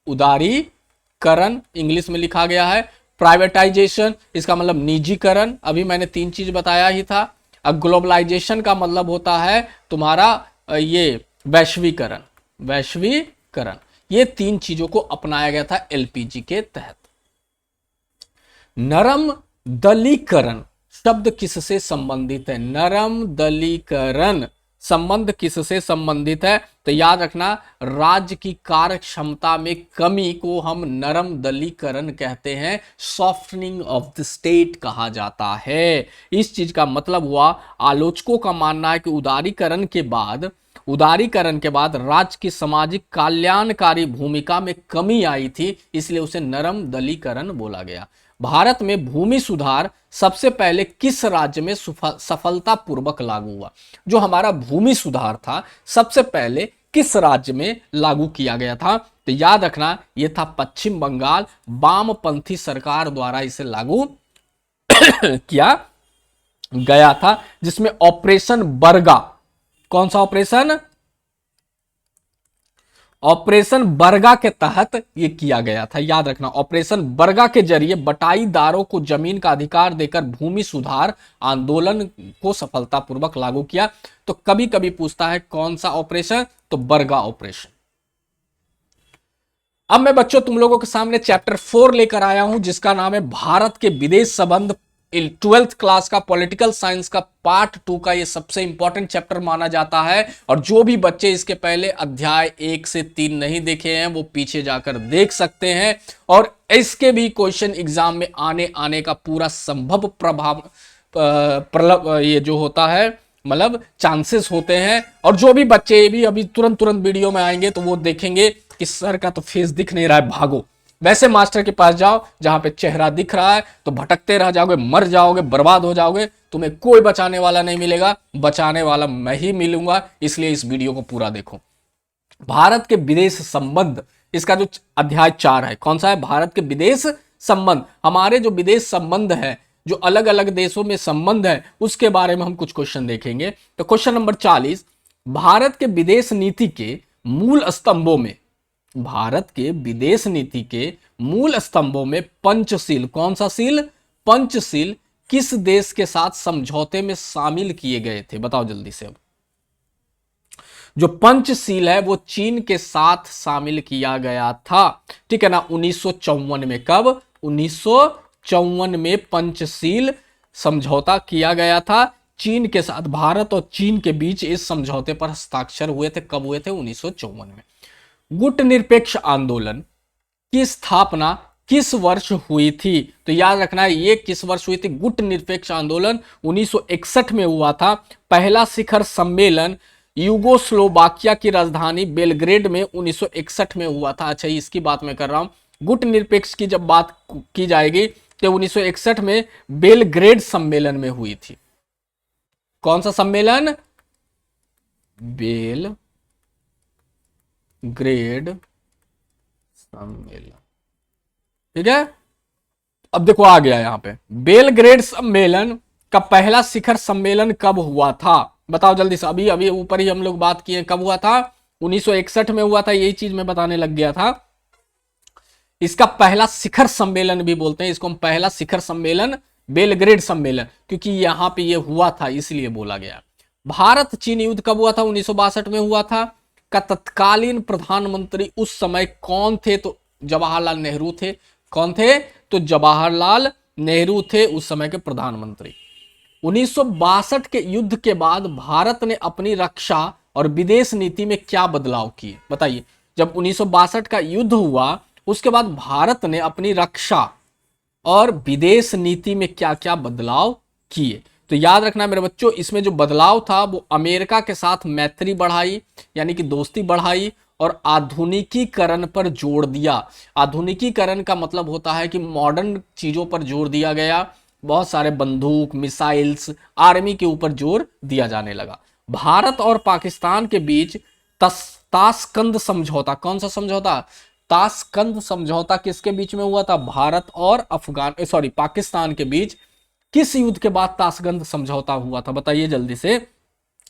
उदारीकरण इंग्लिश में लिखा गया है। प्राइवेटाइजेशन, इसका मतलब निजीकरण, अभी मैंने 3 चीज बताया ही था। अब ग्लोबलाइजेशन का मतलब होता है तुम्हारा ये वैश्वीकरण, वैश्वीकरण। ये 3 चीजों को अपनाया गया था एलपीजी के तहत। नरम दलीकरण शब्द किससे संबंधित है? नरम दलीकरण संबंध किससे संबंधित है? तो याद रखना, राज्य की कार्य क्षमता में कमी को हम नरम दलीकरण कहते हैं, सॉफ्टनिंग ऑफ द स्टेट कहा जाता है। इस चीज का मतलब हुआ, आलोचकों का मानना है कि उदारीकरण के बाद राज्य की सामाजिक कल्याणकारी भूमिका में कमी आई थी, इसलिए उसे नरम दलीकरण बोला गया। भारत में भूमि सुधार सबसे पहले किस राज्य में सफलतापूर्वक लागू हुआ? जो हमारा भूमि सुधार था सबसे पहले किस राज्य में लागू किया गया था? तो याद रखना, यह था पश्चिम बंगाल। वामपंथी सरकार द्वारा इसे लागू किया गया था, जिसमें ऑपरेशन बरगा, कौन सा ऑपरेशन, ऑपरेशन बरगा के तहत यह किया गया था। याद रखना, ऑपरेशन बरगा के जरिए बटाईदारों को जमीन का अधिकार देकर भूमि सुधार आंदोलन को सफलतापूर्वक लागू किया। तो कभी कभी पूछता है कौन सा ऑपरेशन, तो बरगा ऑपरेशन। अब मैं बच्चों तुम लोगों के सामने चैप्टर 4 लेकर आया हूं, जिसका नाम है भारत के विदेश संबंध। 12th क्लास का पॉलिटिकल साइंस का पार्ट 2 का ये सबसे इंपॉर्टेंट चैप्टर माना जाता है। और जो भी बच्चे इसके पहले अध्याय 1 से 3 नहीं देखे हैं वो पीछे जाकर देख सकते हैं। और इसके भी क्वेश्चन एग्जाम में आने का पूरा संभव प्रभाव ये जो होता है मतलब चांसेस होते हैं। और जो भी बच्चे भी अभी तुरंत वीडियो में आएंगे तो वो देखेंगे कि सर का तो फेस दिख नहीं रहा है, भागो। वैसे मास्टर के पास जाओ जहां पे चेहरा दिख रहा है, तो भटकते रह जाओगे, मर जाओगे, बर्बाद हो जाओगे, तुम्हें कोई बचाने वाला नहीं मिलेगा, बचाने वाला मैं ही मिलूंगा। इसलिए इस वीडियो को पूरा देखो। भारत के विदेश संबंध, इसका जो अध्याय 4 है, कौन सा है, भारत के विदेश संबंध। हमारे जो विदेश संबंध है, जो अलग अलग देशों में संबंध है, उसके बारे में हम कुछ क्वेश्चन देखेंगे। तो क्वेश्चन नंबर 40, भारत के विदेश नीति के मूल स्तंभों में, भारत के विदेश नीति के मूल स्तंभों में पंचशील, कौन सा सील, पंचशील किस देश के साथ समझौते में शामिल किए गए थे, बताओ जल्दी से। अब जो पंचशील है वो चीन के साथ शामिल किया गया था, ठीक है ना, 1954 में। कब, 1954 में पंचशील समझौता किया गया था चीन के साथ। भारत और चीन के बीच इस समझौते पर हस्ताक्षर हुए थे, कब हुए थे, 1954 में। गुटनिरपेक्ष आंदोलन की स्थापना किस वर्ष हुई थी, तो याद रखना है ये किस वर्ष हुई थी। गुटनिरपेक्ष आंदोलन 1961 में हुआ था। पहला शिखर सम्मेलन यूगोस्लोवाकिया की राजधानी बेलग्रेड में 1961 में हुआ था। अच्छा, इसकी बात मैं कर रहा हूं। गुटनिरपेक्ष की जब बात की जाएगी तो 1961 में बेलग्रेड सम्मेलन में हुई थी। कौन सा सम्मेलन, बेल ग्रेड सम्मेलन, ठीक है। अब देखो आ गया यहां पे, बेलग्रेड सम्मेलन का पहला शिखर सम्मेलन कब हुआ था, बताओ जल्दी से। अभी ऊपर ही हम लोग बात किए, कब हुआ था, 1961 में हुआ था। यही चीज मैं बताने लग गया था। इसका पहला शिखर सम्मेलन भी बोलते हैं, इसको हम पहला शिखर सम्मेलन, बेलग्रेड सम्मेलन, क्योंकि यहां पे ये हुआ था इसलिए बोला गया। भारत चीन युद्ध कब हुआ था, 1962 में हुआ था। का तत्कालीन प्रधानमंत्री उस समय कौन थे, तो जवाहरलाल नेहरू थे। कौन थे, तो जवाहरलाल नेहरू थे उस समय के प्रधानमंत्री। 1962 के युद्ध के बाद भारत ने अपनी रक्षा और विदेश नीति में क्या बदलाव किए, बताइए। जब 1962 का युद्ध हुआ उसके बाद भारत ने अपनी रक्षा और विदेश नीति में क्या क्या बदलाव किए, तो याद रखना मेरे बच्चों, इसमें जो बदलाव था वो अमेरिका के साथ मैत्री बढ़ाई, यानी कि दोस्ती बढ़ाई, और आधुनिकीकरण पर जोर दिया। आधुनिकीकरण का मतलब होता है कि मॉडर्न चीजों पर जोर दिया गया। बहुत सारे बंदूक, मिसाइल्स, आर्मी के ऊपर जोर दिया जाने लगा। भारत और पाकिस्तान के बीच ताशकंद समझौता, कौन सा समझौता, ताशकंद समझौता किसके बीच में हुआ था, भारत और पाकिस्तान के बीच। किस युद्ध के बाद ताशकंद समझौता हुआ था, बताइए जल्दी से।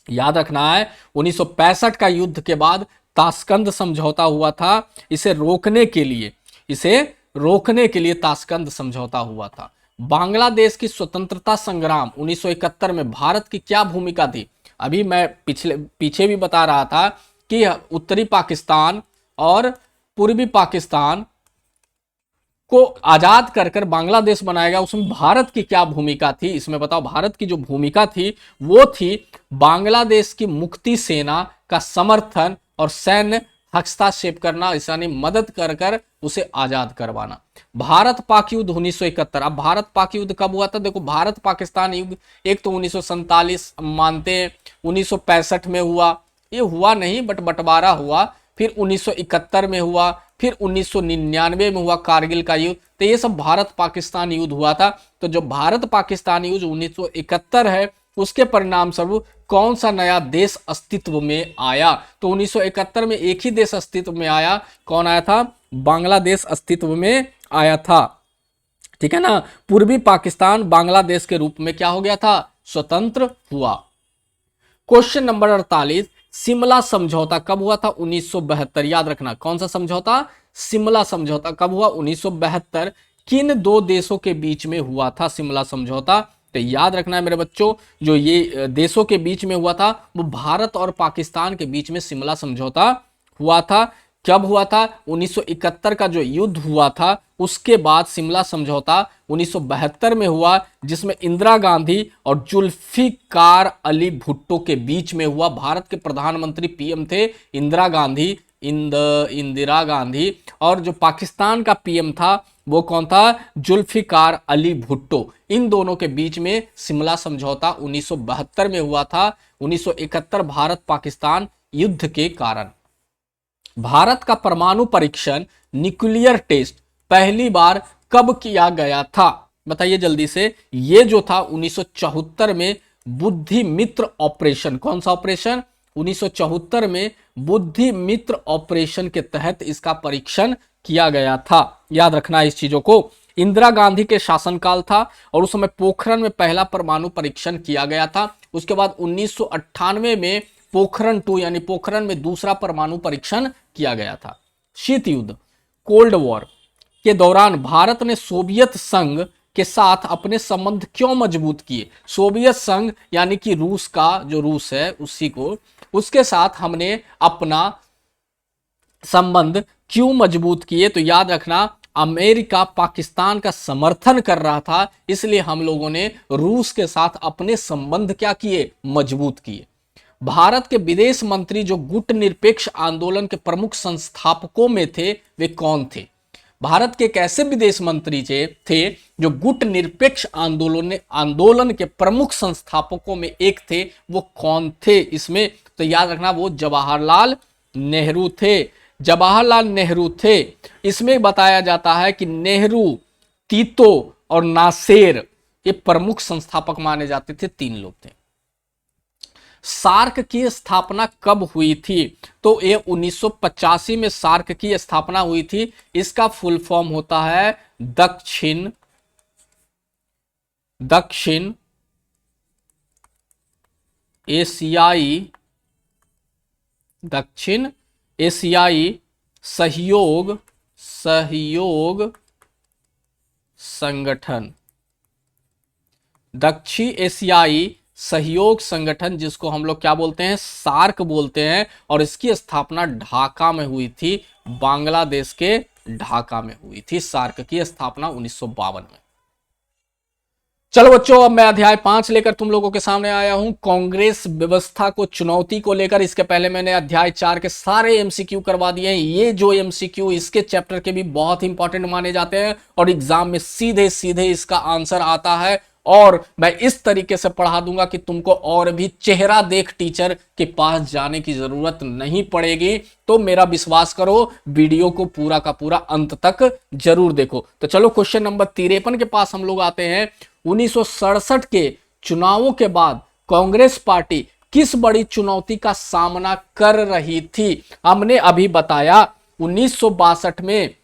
याद रखना है 1965 का युद्ध के बाद ताशकंद समझौता हुआ था। इसे रोकने के लिए ताशकंद समझौता हुआ था। बांग्लादेश की स्वतंत्रता संग्राम 1971 में भारत की क्या भूमिका थी। अभी मैं पीछे भी बता रहा था कि उत्तरी पाकिस्तान और पूर्वी पाकिस्तान को आजाद कर बांग्लादेश बनाया गया, उसमें भारत की क्या भूमिका थी, इसमें बताओ। भारत की जो भूमिका थी वो थी बांग्लादेश की मुक्ति सेना का समर्थन और सैन्य हस्तक्षेप करना, यानी मदद कर उसे आजाद करवाना। भारत पाक युद्ध 1971। अब भारत पाक युद्ध कब हुआ था, देखो भारत पाकिस्तान युद्ध एक तो 1947 मानते हैं, 1965 में हुआ, ये हुआ नहीं बट बंटवारा हुआ, फिर 1971 में हुआ, फिर 1999 में हुआ कारगिल का युद्ध। तो ये सब भारत पाकिस्तान युद्ध हुआ था। तो जो भारत पाकिस्तान युद्ध 1971 है उसके परिणाम स्वरूप कौन सा नया देश अस्तित्व में आया, तो 1971 में एक ही देश अस्तित्व में आया, कौन आया था, बांग्लादेश अस्तित्व में आया था, ठीक है ना। पूर्वी पाकिस्तान बांग्लादेश के रूप में क्या हो गया था, स्वतंत्र हुआ। क्वेश्चन नंबर 48, शिमला समझौता कब हुआ था? 1972। याद रखना, कौन सा समझौता? शिमला समझौता कब हुआ? 1972। किन दो देशों के बीच में हुआ था शिमला समझौता? तो याद रखना है मेरे बच्चों, जो ये देशों के बीच में हुआ था वो भारत और पाकिस्तान के बीच में शिमला समझौता हुआ था। कब हुआ था? 1971 का जो युद्ध हुआ था उसके बाद शिमला समझौता 1972 में हुआ, जिसमें इंदिरा गांधी और जुल्फिकार अली भुट्टो के बीच में हुआ। भारत के प्रधानमंत्री पीएम थे इंदिरा गांधी, और जो पाकिस्तान का पीएम था वो कौन था? जुल्फिकार अली भुट्टो। इन दोनों के बीच में शिमला समझौता 1972 में हुआ था। 1971 भारत पाकिस्तान युद्ध के कारण। भारत का परमाणु परीक्षण न्यूक्लियर टेस्ट पहली बार कब किया गया था? बताइए जल्दी से। ये जो था 1974 में बुद्धि मित्र ऑपरेशन। कौन सा ऑपरेशन? 1974 में बुद्धि मित्र ऑपरेशन के तहत इसका परीक्षण किया गया था। याद रखना इस चीजों को। इंदिरा गांधी के शासनकाल था और उस समय पोखरण में पहला परमाणु परीक्षण किया गया था। उसके बाद 1998 में पोखरण 2 यानी पोखरण में दूसरा परमाणु परीक्षण किया गया था। शीत युद्ध, कोल्ड वॉर के दौरान भारत ने सोवियत संघ के साथ अपने संबंध क्यों मजबूत किए? सोवियत संघ यानी कि रूस का, जो रूस है उसी को, उसके साथ हमने अपना संबंध क्यों मजबूत किए? तो याद रखना, अमेरिका पाकिस्तान का समर्थन कर रहा था, इसलिए हम लोगों ने रूस के साथ अपने संबंध क्या किए? मजबूत किए। भारत के विदेश मंत्री जो गुट निरपेक्ष आंदोलन के प्रमुख संस्थापकों में थे वे कौन थे? भारत के एक ऐसे विदेश मंत्री थे जो गुट निरपेक्ष आंदोलन के प्रमुख संस्थापकों में एक थे। वो कौन थे इसमें? तो याद रखना, वो जवाहरलाल नेहरू थे। जवाहरलाल नेहरू थे। इसमें बताया जाता है कि नेहरू, तीतो और नासेर ये प्रमुख संस्थापक माने जाते थे। 3 लोग थे। सार्क की स्थापना कब हुई थी? तो ये 1985 में सार्क की स्थापना हुई थी। इसका फुल फॉर्म होता है दक्षिण एशियाई सहयोग संगठन। दक्षिण एशियाई सहयोग संगठन, जिसको हम लोग क्या बोलते हैं? सार्क बोलते हैं। और इसकी स्थापना ढाका में हुई थी, बांग्लादेश के ढाका में हुई थी। सार्क की स्थापना 1952 में। चलो बच्चों, अब मैं अध्याय 5 लेकर तुम लोगों के सामने आया हूं, कांग्रेस व्यवस्था को चुनौती को लेकर। इसके पहले मैंने अध्याय 4 के सारे एमसीक्यू करवा दिए हैं। ये जो एमसीक्यू इसके चैप्टर के भी बहुत इंपॉर्टेंट माने जाते हैं और एग्जाम में सीधे सीधे इसका आंसर आता है। और मैं इस तरीके से पढ़ा दूंगा कि तुमको और भी चेहरा देख टीचर के पास जाने की जरूरत नहीं पड़ेगी। तो मेरा विश्वास करो, वीडियो को पूरा का पूरा अंत तक जरूर देखो। तो चलो क्वेश्चन नंबर 53 के पास हम लोग आते हैं। 1967 के चुनावों के बाद कांग्रेस पार्टी किस बड़ी चुनौती का सामना कर रही थी? हमने अभी बताया 1962 में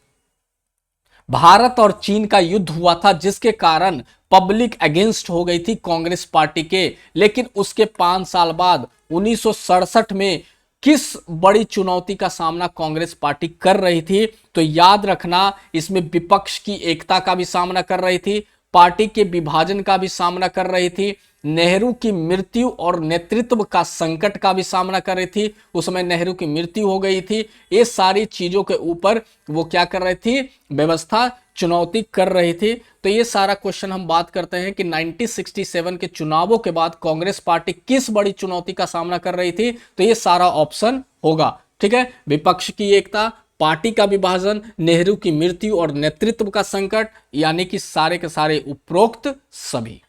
भारत और चीन का युद्ध हुआ था, जिसके कारण पब्लिक अगेंस्ट हो गई थी कांग्रेस पार्टी के। लेकिन उसके 5 साल बाद 1967 में किस बड़ी चुनौती का सामना कांग्रेस पार्टी कर रही थी? तो याद रखना, इसमें विपक्ष की एकता का भी सामना कर रही थी, पार्टी के विभाजन का भी सामना कर रही थी, नेहरू की मृत्यु और नेतृत्व का संकट का भी सामना कर रही थी। उस समय नेहरू की मृत्यु हो गई थी। ये सारी चीजों के ऊपर वो क्या कर रही थी? व्यवस्था चुनौती कर रही थी। तो ये सारा क्वेश्चन हम बात करते हैं कि 1967 के चुनावों के बाद कांग्रेस पार्टी किस बड़ी चुनौती का सामना कर रही थी? तो ये सारा ऑप्शन होगा। ठीक है, विपक्ष की एकता, पार्टी का विभाजन, नेहरू की मृत्यु और नेतृत्व का संकट, यानी कि सारे के सारे उपरोक्त सभी।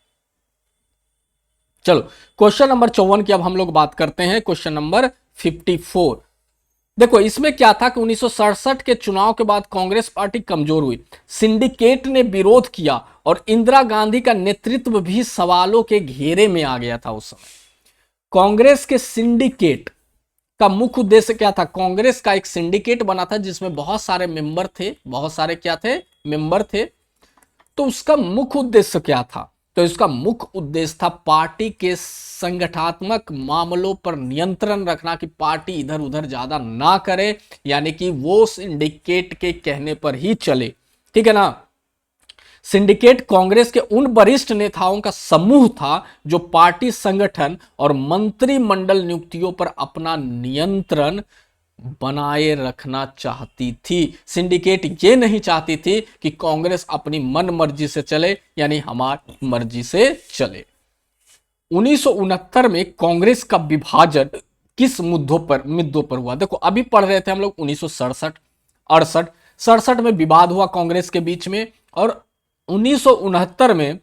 चलो क्वेश्चन नंबर 54 की अब हम लोग बात करते हैं। क्वेश्चन नंबर 54 देखो, इसमें क्या था कि 1967 के चुनाव के बाद कांग्रेस पार्टी कमजोर हुई, सिंडिकेट ने विरोध किया और इंदिरा गांधी का नेतृत्व भी सवालों के घेरे में आ गया था। उस समय कांग्रेस के सिंडिकेट का मुख्य उद्देश्य क्या था? कांग्रेस का एक सिंडिकेट बना था जिसमें बहुत सारे मेंबर थे, बहुत सारे क्या थे? मेंबर थे। तो उसका मुख्य उद्देश्य क्या था? तो इसका मुख्य उद्देश्य था पार्टी के संगठनात्मक मामलों पर नियंत्रण रखना, कि पार्टी इधर उधर ज्यादा ना करे, यानी कि वो सिंडिकेट के कहने पर ही चले। ठीक है ना। सिंडिकेट कांग्रेस के उन वरिष्ठ नेताओं का समूह था जो पार्टी संगठन और मंत्रिमंडल नियुक्तियों पर अपना नियंत्रण बनाए रखना चाहती थी। सिंडिकेट ये नहीं चाहती थी कि कांग्रेस अपनी मन मर्जी से चले, यानी हमारी मर्जी से चले। 1969 में कांग्रेस का विभाजन किस मुद्दों पर हुआ? देखो, अभी पढ़ रहे थे हम लोग 1967 67 में विवाद हुआ कांग्रेस के बीच में, और 1969 में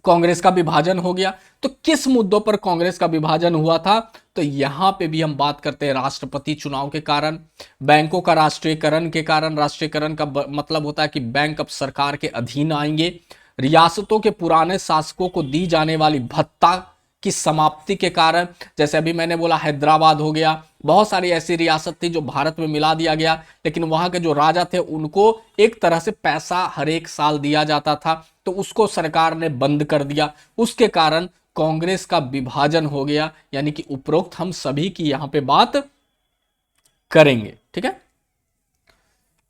कांग्रेस का विभाजन हो गया। तो किस मुद्दों पर कांग्रेस का विभाजन हुआ था? तो यहां पे भी हम बात करते हैं राष्ट्रपति चुनाव के कारण, बैंकों का राष्ट्रीयकरण के कारण। राष्ट्रीयकरण का मतलब होता है कि बैंक अब सरकार के अधीन आएंगे। रियासतों के पुराने शासकों को दी जाने वाली भत्ता की समाप्ति के कारण, जैसे अभी मैंने बोला हैदराबाद हो गया, बहुत सारी ऐसी रियासत थी जो भारत में मिला दिया गया, लेकिन वहां के जो राजा थे उनको एक तरह से पैसा हर एक साल दिया जाता था, तो उसको सरकार ने बंद कर दिया। उसके कारण कांग्रेस का विभाजन हो गया, यानी कि उपरोक्त हम सभी की यहां पे बात करेंगे। ठीक है।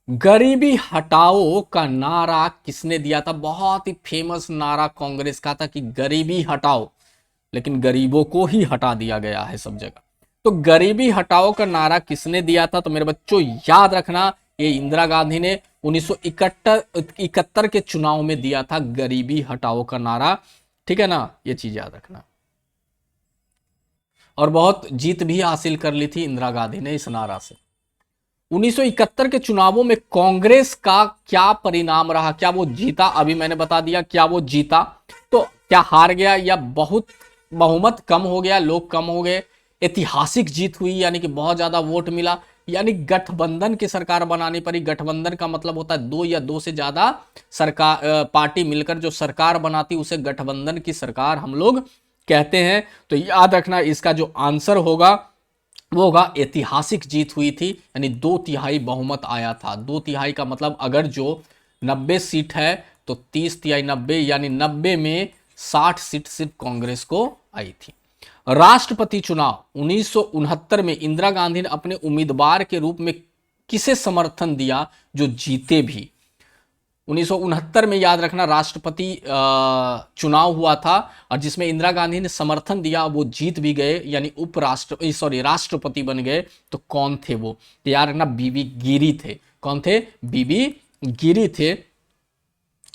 गरीबी हटाओ का नारा किसने दिया था? बहुत ही फेमस नारा कांग्रेस का था कि गरीबी हटाओ, लेकिन गरीबों को ही हटा दिया गया है सब जगह। तो गरीबी हटाओ का नारा किसने दिया था? तो मेरे बच्चों याद रखना, ये इंदिरा गांधी ने 1971 के चुनाव में दिया था गरीबी हटाओ का नारा। ठीक है ना, ये चीज याद रखना। और बहुत जीत भी हासिल कर ली थी इंदिरा गांधी ने इस नारा से। 1971 के चुनावों में कांग्रेस का क्या परिणाम रहा? क्या वो जीता? अभी मैंने बता दिया, क्या वो जीता? तो क्या हार गया या बहुत बहुमत कम हो गया, लोग कम हो गए? ऐतिहासिक जीत हुई, यानी कि बहुत ज्यादा वोट मिला, यानी गठबंधन की सरकार बनानी पड़ी। गठबंधन का मतलब होता है दो या दो से ज्यादा सरकार पार्टी मिलकर जो सरकार बनाती, उसे गठबंधन की सरकार हम लोग कहते हैं। तो याद रखना, इसका जो आंसर होगा वो होगा ऐतिहासिक जीत हुई थी, यानी 2/3 बहुमत आया था। 2/3 का मतलब अगर जो 90 सीट है तो 30/3 90, यानी 90 में 60 सीट सिर्फ कांग्रेस को आई थी। राष्ट्रपति चुनाव 1969 में इंदिरा गांधी ने अपने उम्मीदवार के रूप में किसे समर्थन दिया जो जीते भी? 1969 में याद रखना राष्ट्रपति चुनाव हुआ था, और जिसमें इंदिरा गांधी ने समर्थन दिया, वो जीत भी गए, यानी राष्ट्रपति बन गए। तो कौन थे वो? तो याद रखना बीबी गिरी थे। कौन थे? बीबी गिरी थे।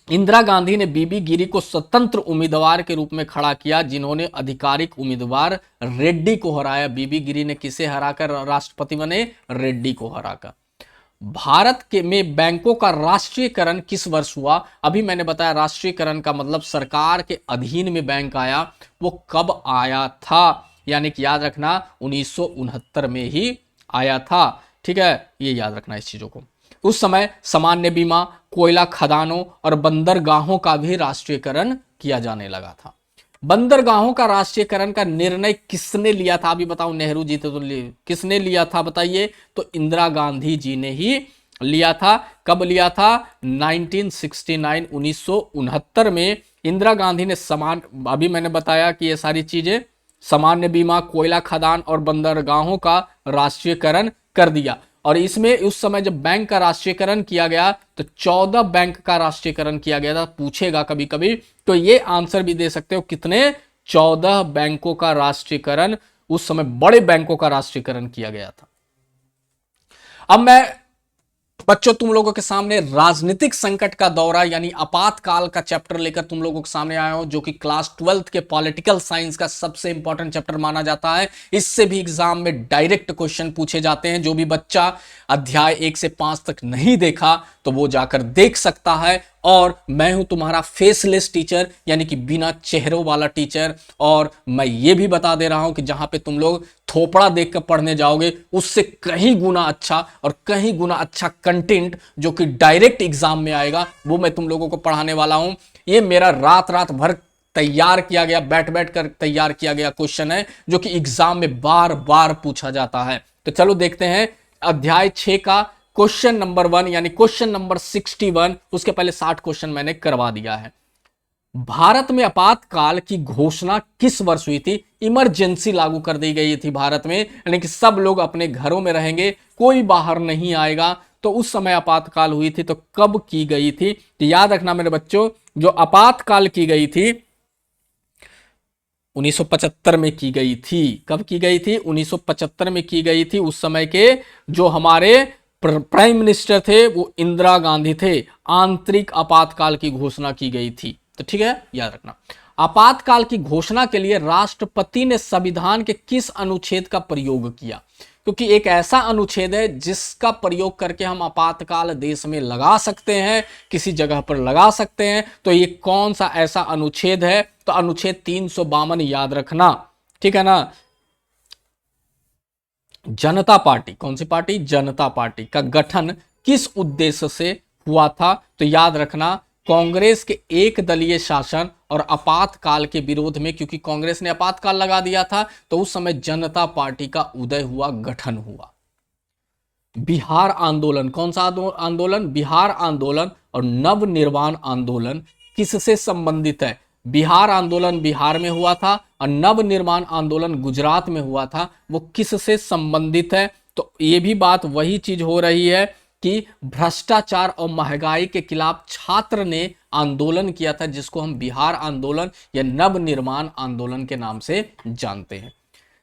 इंदिरा गांधी ने बीबी गिरी को स्वतंत्र उम्मीदवार के रूप में खड़ा किया, जिन्होंने आधिकारिक उम्मीदवार रेड्डी को हराया। बीबी गिरी ने किसे हराकर राष्ट्रपति बने? रेड्डी को हराकर। भारत के में बैंकों का राष्ट्रीयकरण किस वर्ष हुआ? अभी मैंने बताया राष्ट्रीयकरण का मतलब सरकार के अधीन में बैंक आया, वो कब आया था? यानी कि याद रखना 1969 में ही आया था। ठीक है, ये याद रखना इस चीजों को। उस समय सामान्य बीमा, कोयला खदानों और बंदरगाहों का भी राष्ट्रीयकरण किया जाने लगा था। बंदरगाहों का राष्ट्रीयकरण का निर्णय किसने लिया था? अभी बताओ, नेहरू जी थे तो किसने लिया था बताइए? तो इंदिरा गांधी जी ने ही लिया था। कब लिया था? 1969 1969 में इंदिरा गांधी ने अभी मैंने बताया कि ये सारी चीजें, सामान्य बीमा, कोयला खदान और बंदरगाहों का राष्ट्रीयकरण कर दिया। और इसमें उस समय जब बैंक का राष्ट्रीयकरण किया गया तो 14 बैंक का राष्ट्रीयकरण किया गया था। पूछेगा कभी कभी, तो ये आंसर भी दे सकते हो, कितने? 14 बैंकों का राष्ट्रीयकरण, उस समय बड़े बैंकों का राष्ट्रीयकरण किया गया था। अब मैं बच्चों तुम लोगों के सामने राजनीतिक संकट का दौरा यानी आपातकाल का चैप्टर लेकर तुम लोगों के सामने आया हूं, जो कि क्लास 12th के पॉलिटिकल साइंस का सबसे इंपॉर्टेंट चैप्टर माना जाता है। इससे भी एग्जाम में डायरेक्ट क्वेश्चन पूछे जाते हैं। जो भी बच्चा अध्याय 1 से 5 तक नहीं देखा तो वो जाकर देख सकता है। और मैं हूं तुम्हारा फेसलेस टीचर, यानी कि बिना चेहरों वाला टीचर। और मैं ये भी बता दे रहा हूं कि जहां पे तुम लोग थोपड़ा देखकर पढ़ने जाओगे, उससे कहीं गुना अच्छा और कहीं गुना अच्छा कंटेंट जो कि डायरेक्ट एग्जाम में आएगा, वो मैं तुम लोगों को पढ़ाने वाला हूं। ये मेरा रात रात भर तैयार किया गया, बैठ बैठ कर तैयार किया गया क्वेश्चन है, जो कि एग्जाम में बार बार पूछा जाता है। तो चलो देखते हैं अध्याय 6 का क्वेश्चन नंबर 1, यानी क्वेश्चन नंबर 61। उसके पहले 60 क्वेश्चन मैंने करवा दिया है। भारत में आपातकाल की घोषणा किस वर्ष हुई थी? इमरजेंसी लागू कर दी गई थी भारत में, यानी कि सब लोग अपने घरों में रहेंगे, कोई बाहर नहीं आएगा, तो उस समय आपातकाल हुई थी। तो कब की गई थी? तो याद रखना मेरे बच्चों, जो आपातकाल की गई थी 1975 में की गई थी। कब की गई थी? 1975 में की गई थी। उस समय के जो हमारे प्राइम मिनिस्टर थे वो इंदिरा गांधी थे। आंतरिक आपातकाल की घोषणा की गई थी। तो ठीक है, याद रखना। आपातकाल की घोषणा के लिए राष्ट्रपति ने संविधान के किस अनुच्छेद का प्रयोग किया? क्योंकि एक ऐसा अनुच्छेद है जिसका प्रयोग करके हम आपातकाल देश में लगा सकते हैं, किसी जगह पर लगा सकते हैं। तो ये कौन सा ऐसा अनुच्छेद है? तो अनुच्छेद 352 याद रखना, ठीक है ना। जनता पार्टी, कौन सी पार्टी? जनता पार्टी का गठन किस उद्देश्य से हुआ था? तो याद रखना, कांग्रेस के एक दलीय शासन और आपातकाल के विरोध में, क्योंकि कांग्रेस ने आपातकाल लगा दिया था, तो उस समय जनता पार्टी का उदय हुआ, गठन हुआ। बिहार आंदोलन, कौन सा आंदोलन? बिहार आंदोलन और नवनिर्माण आंदोलन किससे संबंधित है? बिहार आंदोलन बिहार में हुआ था और नवनिर्माण आंदोलन गुजरात में हुआ था। वो किससे संबंधित है? तो ये भी बात वही चीज हो रही है कि भ्रष्टाचार और महंगाई के खिलाफ छात्र ने आंदोलन किया था, जिसको हम बिहार आंदोलन या नवनिर्माण आंदोलन के नाम से जानते हैं।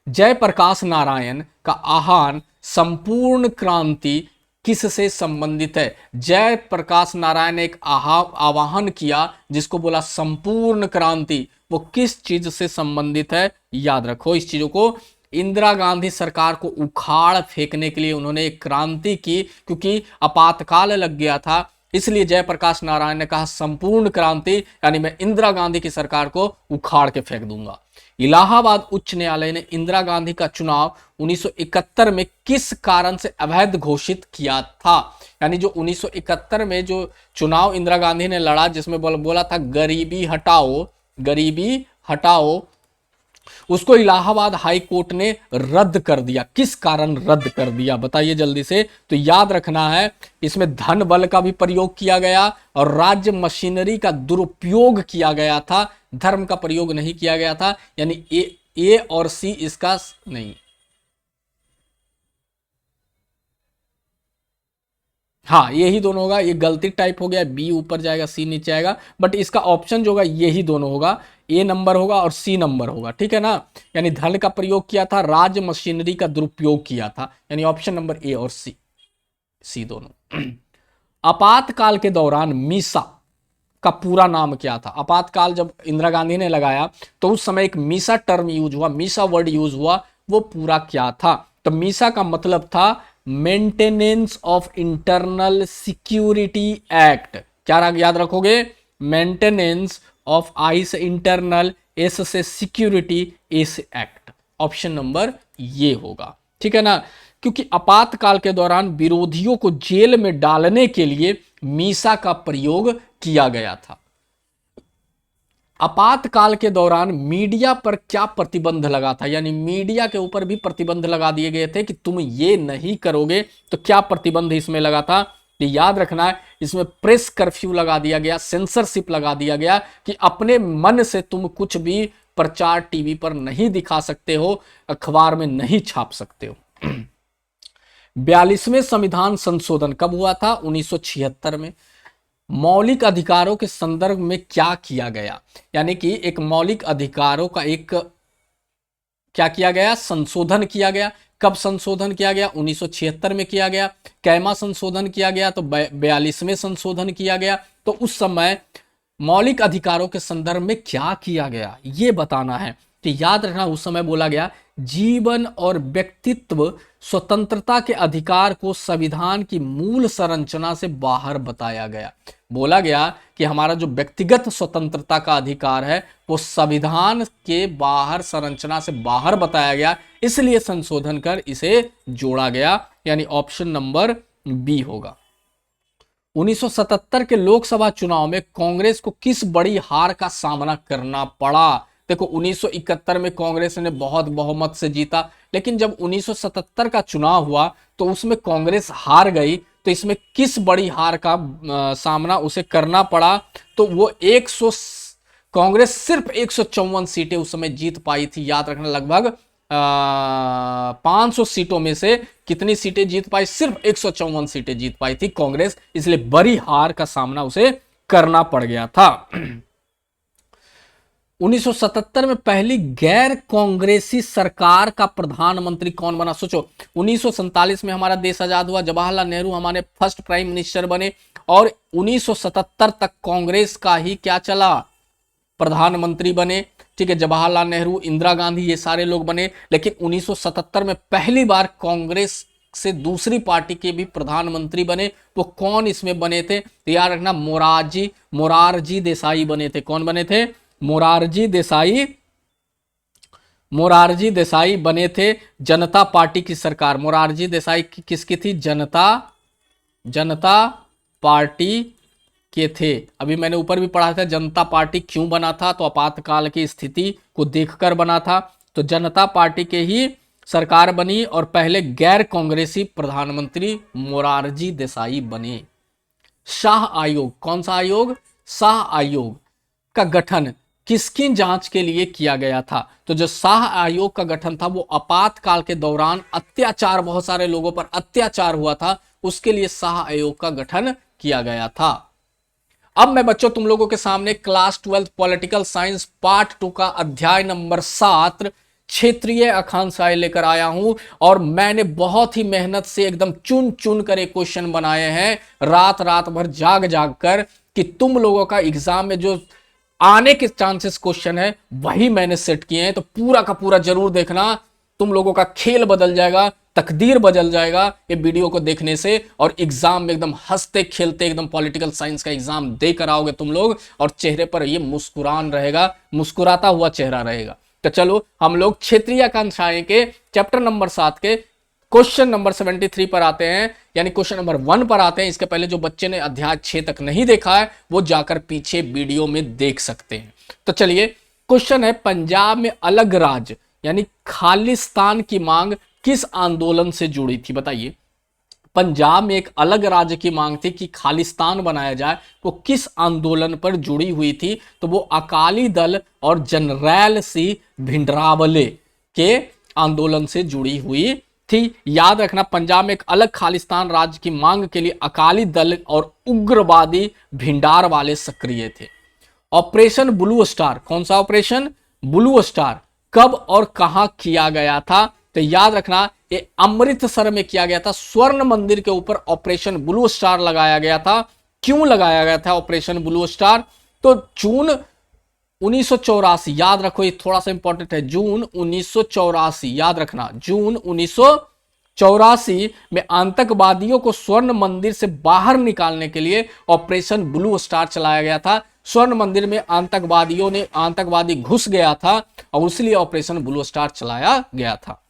जयप्रकाश नारायण का आह्वान संपूर्ण क्रांति किससे संबंधित है? जयप्रकाश नारायण ने एक आह्वान किया जिसको बोला संपूर्ण क्रांति। वो किस चीज से संबंधित है? याद रखो इस चीजों को। इंदिरा गांधी सरकार को उखाड़ फेंकने के लिए उन्होंने एक क्रांति की, क्योंकि आपातकाल लग गया था। इसलिए जयप्रकाश नारायण ने कहा संपूर्ण क्रांति, यानी मैं इंदिरा गांधी की सरकार को उखाड़ के फेंक दूंगा। इलाहाबाद उच्च न्यायालय ने इंदिरा गांधी का चुनाव 1971 में किस कारण से अवैध घोषित किया था? यानी जो 1971 में जो चुनाव इंदिरा गांधी ने लड़ा, जिसमें बोला था गरीबी हटाओ, गरीबी हटाओ, उसको इलाहाबाद हाई कोर्ट ने रद्द कर दिया। किस कारण रद्द कर दिया बताइए जल्दी से। तो याद रखना है, इसमें धन बल का भी प्रयोग किया गया और राज्य मशीनरी का दुरुपयोग किया गया था, धर्म का प्रयोग नहीं किया गया था। यानी ए और सी इसका नहीं। हाँ, यही दोनों होगा। ये गलती टाइप हो गया, बी ऊपर जाएगा सी नीचे आएगा, बट इसका ऑप्शन जो होगा यही दोनों होगा, ए नंबर होगा और सी नंबर होगा, ठीक है ना। यानी धन का प्रयोग किया था, राज्य मशीनरी का दुरुपयोग किया था, यानी ऑप्शन नंबर ए और सी दोनों। आपातकाल के दौरान मीसा का पूरा नाम क्या था? आपातकाल जब इंदिरा गांधी ने लगाया तो उस समय एक मीसा टर्म यूज हुआ, मीसा वर्ड यूज हुआ, वो पूरा क्या था? तो मीसा का मतलब था maintenance of internal security act. क्या याद रखोगे? मेंटेनेंस ऑफ, आई से इंटरनल, एस से सिक्योरिटी, ए से एक्ट। ऑप्शन नंबर ये होगा, ठीक है ना। क्योंकि आपातकाल के दौरान विरोधियों को जेल में डालने के लिए मीसा का प्रयोग किया गया था। आपातकाल के दौरान मीडिया पर क्या प्रतिबंध लगा था? यानी मीडिया के ऊपर भी प्रतिबंध लगा दिए गए थे कि तुम ये नहीं करोगे। तो क्या प्रतिबंध इसमें लगा था? ये याद रखना है, इसमें प्रेस कर्फ्यू लगा दिया गया, सेंसरशिप लगा दिया गया कि अपने मन से तुम कुछ भी प्रचार टीवी पर नहीं दिखा सकते हो, अखबार में नहीं छाप सकते हो। 42वें संविधान संशोधन कब हुआ था? 1976 में। मौलिक अधिकारों के संदर्भ में क्या किया गया? यानी कि एक मौलिक अधिकारों का एक क्या किया गया? संशोधन किया गया। कब संशोधन किया गया? 1976 में किया गया। कैमा संशोधन किया गया? तो 42वें संशोधन किया गया। तो उस समय मौलिक अधिकारों के संदर्भ में क्या किया गया ये बताना है। तो याद रखना, उस समय बोला गया जीवन और व्यक्तित्व स्वतंत्रता के अधिकार को संविधान की मूल संरचना से बाहर बताया गया। बोला गया कि हमारा जो व्यक्तिगत स्वतंत्रता का अधिकार है वो संविधान के बाहर, संरचना से बाहर बताया गया, इसलिए संशोधन कर इसे जोड़ा गया, यानी ऑप्शन नंबर बी होगा। 1977 के लोकसभा चुनाव में कांग्रेस को किस बड़ी हार का सामना करना पड़ा? देखो 1971 में कांग्रेस ने बहुत बहुमत से जीता, लेकिन जब 1977 का चुनाव हुआ तो उसमें कांग्रेस हार गई। तो इसमें किस बड़ी हार का सामना उसे करना पड़ा? तो वो कांग्रेस सिर्फ 154 सीटें उस समय जीत पाई थी। याद रखना, लगभग 500 सीटों में से कितनी सीटें जीत पाई? सिर्फ 154 सीटें जीत पाई थी कांग्रेस, इसलिए बड़ी हार का सामना उसे करना पड़ गया था। 1977 में पहली गैर कांग्रेसी सरकार का प्रधानमंत्री कौन बना? सोचो, 1947 में हमारा देश आजाद हुआ, जवाहरलाल नेहरू हमारे फर्स्ट प्राइम मिनिस्टर बने, और 1977 तक कांग्रेस का ही क्या चला? प्रधानमंत्री बने। ठीक है, जवाहरलाल नेहरू, इंदिरा गांधी, ये सारे लोग बने। लेकिन 1977 में पहली बार कांग्रेस से दूसरी पार्टी के भी प्रधानमंत्री बने। वो कौन इसमें बने थे? याद रखना, मोरारजी देसाई बने थे। कौन बने थे? मोरारजी देसाई बने थे। जनता पार्टी की सरकार, मोरारजी देसाई किसकी थी? जनता पार्टी के थे। अभी मैंने ऊपर भी पढ़ा था जनता पार्टी क्यों बना था, तो आपातकाल की स्थिति को देखकर बना था। तो जनता पार्टी के ही सरकार बनी और पहले गैर कांग्रेसी प्रधानमंत्री मोरारजी देसाई बने। शाह आयोग, कौन सा आयोग? शाह आयोग का गठन किसकी जांच के लिए किया गया था? तो जो शाह आयोग का गठन था वो आपातकाल के दौरान अत्याचार, बहुत सारे लोगों पर अत्याचार हुआ था, उसके लिए शाह आयोग का गठन किया गया था। अब मैं बच्चों तुम लोगों के सामने क्लास 12 पॉलिटिकल साइंस पार्ट 2 का अध्याय नंबर 7 क्षेत्रीय अक्षांशाएं लेकर आया हूं, और मैंने बहुत ही मेहनत से एकदम चुन चुन कर एक क्वेश्चन बनाए हैं, रात भर जाग कर, कि तुम लोगों का एग्जाम में जो आने के चांसेस क्वेश्चन है वही मैंने सेट किए हैं। तो पूरा का पूरा जरूर देखना, तुम लोगों का खेल बदल जाएगा, तकदीर बदल जाएगा ये वीडियो को देखने से, और एग्जाम में एकदम हंसते खेलते एकदम पॉलिटिकल साइंस का एग्जाम देकर आओगे तुम लोग, और चेहरे पर ये मुस्कुरान रहेगा, मुस्कुराता हुआ चेहरा रहेगा। तो चलो हम लोग क्षेत्रीय आकांक्षाएं के चैप्टर नंबर 7 के क्वेश्चन नंबर 73 पर आते हैं, यानी क्वेश्चन नंबर 1 पर आते हैं। इसके पहले जो बच्चे ने अध्याय 6 तक नहीं देखा है वो जाकर पीछे वीडियो में देख सकते हैं। तो चलिए, क्वेश्चन है, पंजाब में अलग राज्य यानी खालिस्तान की मांग किस आंदोलन से जुड़ी थी? बताइए, पंजाब में एक अलग राज्य की मांग थी कि खालिस्तान बनाया जाए, वो किस आंदोलन पर जुड़ी हुई थी? तो वो अकाली दल और जनरैल सिंह भिंडरावले के आंदोलन से जुड़ी हुई थी। याद रखना, पंजाब में एक अलग खालिस्तान राज्य की मांग के लिए अकाली दल और उग्रवादी भिंडारवाले सक्रिय थे। ऑपरेशन ब्लू स्टार, कौन सा ऑपरेशन? ब्लू स्टार कब और कहां किया गया था? तो याद रखना, ये अमृतसर में किया गया था। स्वर्ण मंदिर के ऊपर ऑपरेशन ब्लू स्टार लगाया गया था। क्यों लगाया गया था ऑपरेशन ब्लू स्टार? तो जून 1984, याद रखो ये थोड़ा सा इंपॉर्टेंट है, जून 1984, याद रखना, जून 1984 में आतंकवादियों को स्वर्ण मंदिर से बाहर निकालने के लिए ऑपरेशन ब्लू स्टार चलाया गया था। स्वर्ण मंदिर में आतंकवादी घुस गया था और इसलिए ऑपरेशन ब्लू स्टार चलाया गया था।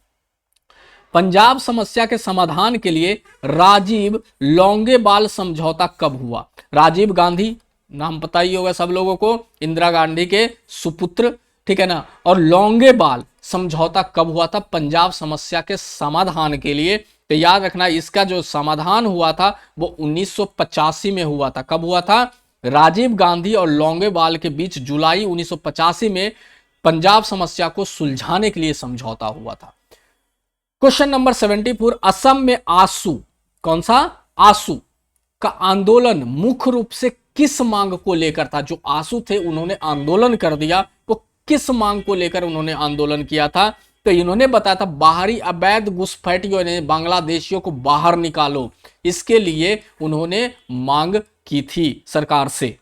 पंजाब समस्या के समाधान के लिए राजीव लौंगेवाल समझौता कब हुआ? राजीव गांधी, नाम पता ही होगा सब लोगों को, इंदिरा गांधी के सुपुत्र, ठीक है ना। और लौंगेवाल समझौता कब हुआ था? पंजाब समस्या के समाधान के लिए। तो याद रखना, इसका जो समाधान हुआ था वो 1985 में हुआ था। कब हुआ था? राजीव गांधी और लौंगेवाल के बीच जुलाई 1985 में पंजाब समस्या को सुलझाने के लिए समझौता हुआ था। क्वेश्चन नंबर 74, असम में आसू, कौन सा? आसू का आंदोलन मुख्य रूप से किस मांग को लेकर था? जो आसू थे उन्होंने आंदोलन कर दिया, वो किस मांग को लेकर उन्होंने आंदोलन किया था? तो इन्होंने बताया था बाहरी अवैध घुसपैठियों ने बांग्लादेशियों को बाहर निकालो, इसके लिए उन्होंने मांग की थी सरकार से।